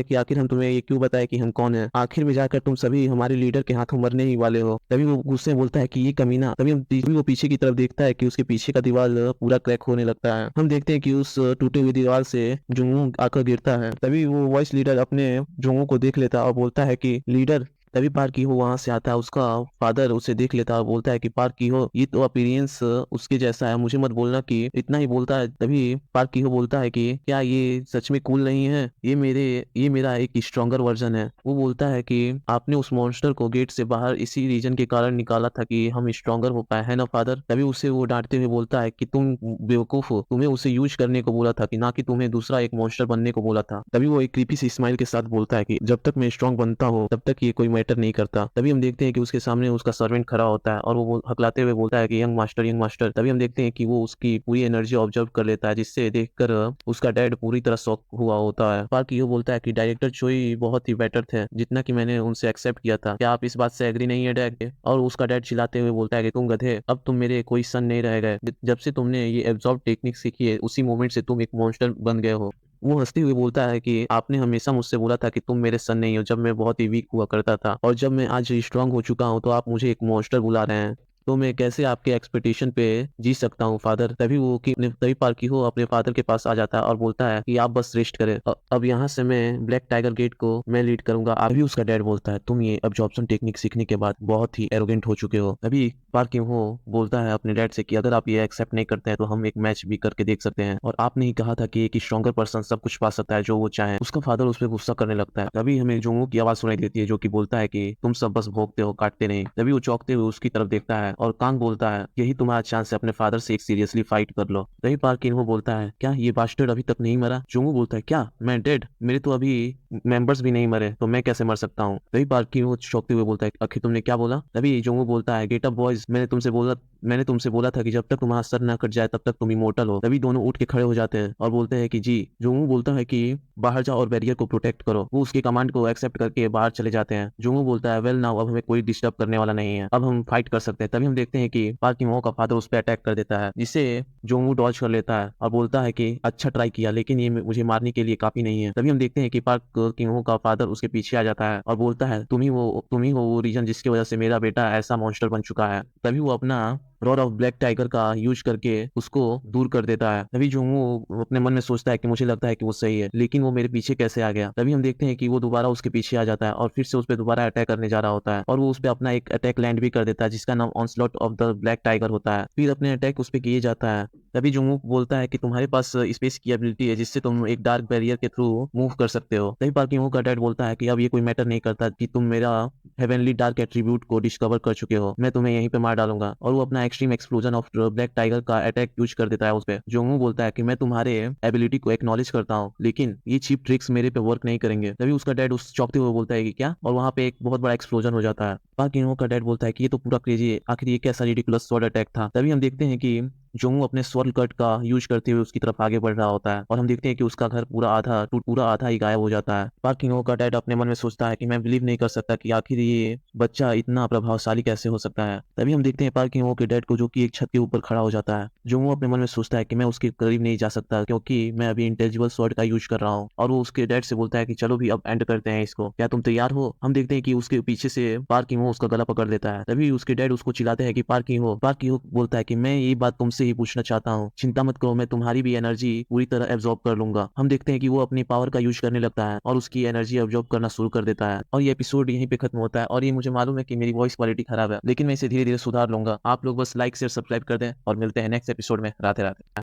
कि आखिर हम तुम्हें ये क्यों बताए कि हम कौन है, आखिर में जाकर तुम सभी हमारे लीडर के हाथों मरने ही वाले हो। तभी वो गुस्से में बोलता है कि ये कमीना। तभी वो पीछे की तरफ देखता है कि उसके पीछे का दीवार पूरा क्रैक होने लगता है। हम देखते हैं कि उस टूटे हुए दीवार से जुंगू आकर गिरता है। तभी वो वॉइस लीडर अपने जुंगू को देख लेता है और बोलता है कि लीडर। तभी पार्क की वहां से आता है, उसका फादर उसे देख लेता है और बोलता है कि पार्क की ये तो अपीयरेंस उसके जैसा है, मुझे मत बोलना कि इतना ही बोलता है। तभी पार्क की बोलता है कि क्या ये सच में कूल नहीं है, ये मेरा एक स्ट्रॉन्गर वर्जन है। वो बोलता है कि आपने उस मॉन्स्टर को गेट से बाहर इसी रीजन के कारण निकाला था कि हम स्ट्रॉन्गर हो पाए, है ना फादर? तभी उसे वो डांटते हुए बोलता है कि तुम बेवकूफ हो, तुम्हें उसे यूज करने को बोला था कि ना कि तुम्हें दूसरा एक मॉन्स्टर बनने को बोला था। तभी वो एक क्रीपी सी स्माइल के साथ बोलता है कि जब तक मैं स्ट्रॉन्ग बनता हूँ तब तक ये कोई मैटर नहीं करता। तभी हम देखते हैं कि उसके सामने उसका सर्वेंट खड़ा होता है और वो हकलाते हुए बोलता है कि यंग मास्टर, यंग मास्टर। तभी हम देखते हैं कि वो उसकी पूरी एनर्जी ऑब्जर्व कर लेता है, जिससे देखकर उसका डैड पूरी तरह शॉक हुआ होता है। पार्क यो बोलता है कि डायरेक्टर चोई बहुत ही बेटर थे जितना कि मैंने उनसे एक्सेप्ट किया था, क्या आप इस बात से एग्री नहीं है डैड? और उसका डैड चिल्लाते हुए बोलता है कि तुम गधे, अब तुम मेरे कोई सन नहीं रह गए। जब से तुमने ये एब्जॉर्ब टेक्निक सीखी है उसी मोमेंट से तुम एक मॉन्स्टर बन गए हो। वो हंसते हुए बोलता है कि आपने हमेशा मुझसे बोला था कि तुम मेरे सन नहीं हो, जब मैं बहुत ही वीक हुआ करता था, और जब मैं आज स्ट्रांग हो चुका हूँ तो आप मुझे एक मॉन्स्टर बुला रहे हैं। तो मैं कैसे आपके एक्सपेक्टेशन पे जी सकता हूँ फादर? तभी पार्किहो अपने फादर के पास आ जाता है और बोलता है कि आप बस रेस्ट करें, अब यहाँ से मैं ब्लैक टाइगर गेट को मैं लीड करूंगा। अभी उसका डैड बोलता है तुम ये अब्जॉर्प्शन टेक्निक सीखने के बाद बहुत ही एरोगेंट हो चुके हो। अभी पार्किहो बोलता है अपने डैड से कि अगर आप ये एक्सेप्ट नहीं करते हैं तो हम एक मैच भी करके देख सकते हैं, और आपने ही कहा था कि एक स्ट्रॉन्गर पर्सन सब कुछ पा सकता है जो वो चाहे। उसका फादर उस पर गुस्सा करने लगता है। तभी हमें जोंगू की आवाज सुनाई देती है जो कि बोलता है कि तुम सब बस भोगते हो, काटते नहीं। तभी वो चौंकते हुए उसकी तरफ देखता है और कांग बोलता है यही तुम्हारा चांस है, अपने फादर से एक सीरियसली फाइट कर लो। तभी पार्क इन्हो बोलता है क्या ये बास्टर्ड अभी तक नहीं मरा? जोंगू बोलता है क्या मैं डेड? मेरे तो अभी मेंबर्स भी नहीं मरे तो मैं कैसे मर सकता हूँ? तभी पार्क इन्हो चौंकते हुए बोलता है आखिर तुमने क्या बोला? तभी जोंगू बोलता है गेट अप बॉयज, मैंने तुमसे बोला था कि जब तक तुम्हारा सर ना कट जाए तब तक तुम इमोर्टल हो। तभी दोनों उठ के खड़े हो जाते हैं और बोलते हैं कि जी। जोंगू बोलता है कि बाहर जाओ और बैरियर को प्रोटेक्ट करो। वो उसके कमांड को एक्सेप्ट करके बाहर चले जाते हैं। जोंगू बोलता है वेल नाउ, अब हमें कोई डिस्टर्ब करने वाला नहीं है, अब हम फाइट कर सकते हैं। तभी हम देखते हैं कि पार्क किंग का फादर उस पर अटैक कर देता है, जिसे जोंगू डॉज कर लेता है और बोलता है कि अच्छा ट्राई किया, लेकिन ये मुझे मारने के लिए काफी नहीं है। तभी हम देखते हैं कि पार्क किंग का फादर उसके पीछे आ जाता है और बोलता है तुम ही हो वो रीजन जिसकी वजह से मेरा बेटा ऐसा मॉन्स्टर बन चुका है। तभी वो अपना रॉड ऑफ ब्लैक टाइगर का यूज करके उसको दूर कर देता है। तभी जोंगू अपने मन में सोचता है कि मुझे लगता है कि वो सही है, लेकिन वो मेरे पीछे कैसे आ गया? तभी हम देखते हैं कि वो दोबारा उसके पीछे आ जाता है और फिर से उस पर दोबारा अटैक करने जा रहा होता है, और वो उस पर अपना एक अटैक लैंड भी कर देता है जिसका नाम onslaught of the black tiger होता है। फिर अपने अटैक उस पर किए जाता है। तभी जोंगू बोलता है कि तुम्हारे पास स्पेस की एबिलिटी है जिससे तुम एक डार्क बैरियर के थ्रू मूव कर सकते हो। तभी पार्किंग का डैड बोलता है कि अब ये कोई मैटर नहीं करता कि तुम मेरा हेवनली डार्क एट्रीब्यूट को डिस्कवर कर चुके हो, मैं तुम्हें यहीं पे मार डालूंगा। और वो अपना extreme explosion of black tiger का अटैक यूज कर देता है उस पे। जोंगू बोलता है कि मैं तुम्हारे एबिलिटी को एक्नॉलेज करता हूँ, लेकिन ये चीप ट्रिक्स मेरे पे वर्क नहीं करेंगे। तभी उसका डैड उस चौंकते हुए बोलता है कि क्या, और वहां पे एक बहुत बड़ा एक्सप्लोजन हो जाता है। पार्किंग का डैड बोलता है कि ये तो पूरा क्रेजी है, आखिर ये कैसा रिडिकुलस स्वॉर्ड अटैक था? तभी हम देखते हैं कि जोंगू अपने स्वॉर्ड कट का यूज करते हुए उसकी तरफ आगे बढ़ रहा होता है, और हम देखते हैं कि उसका घर पूरा आधा ही गायब हो जाता है। पार्किंग का डैड अपने मन में सोचता है कि मैं बिलीव नहीं कर सकता कि आखिर ये बच्चा इतना प्रभावशाली कैसे हो सकता है। तभी हम देखते हैं पार्किंग के डैड को जो कि एक छत के ऊपर खड़ा हो जाता है। जोंगू अपने मन में सोचता है कि मैं उसके करीब नहीं जा सकता क्योंकि मैं अभी इंटेलिजिबल स्वॉर्ड का यूज कर रहा हूँ, और वो उसके डैड से बोलता है कि चलो भी अब एंड करते हैं इसको, क्या तुम तैयार हो? हम देखते हैं कि उसके पीछे से पार्किंग उसका गला पकड़ लेता है। तभी उसके डैड उसको चिल्लाते हैं कि पार्किंग बोलता है कि मैं ये बात तुमसे ही पूछना चाहता हूँ, चिंता मत करो, मैं तुम्हारी भी एनर्जी पूरी तरह एब्जॉर्ब कर लूंगा। हम देखते हैं कि वो अपनी पावर का यूज करने लगता है और उसकी एनर्जी एब्जॉर्ब करना शुरू कर देता है, और ये एपिसोड यहीं पे खत्म होता है। और ये मुझे मालूम है कि मेरी वॉइस क्वालिटी खराब है, लेकिन मैं इसे धीरे धीरे सुधार लूंगा। आप लोग बस लाइक शेयर सब्सक्राइब कर दें और मिलते हैं नेक्स्ट एपिसोड में। राधे राधे।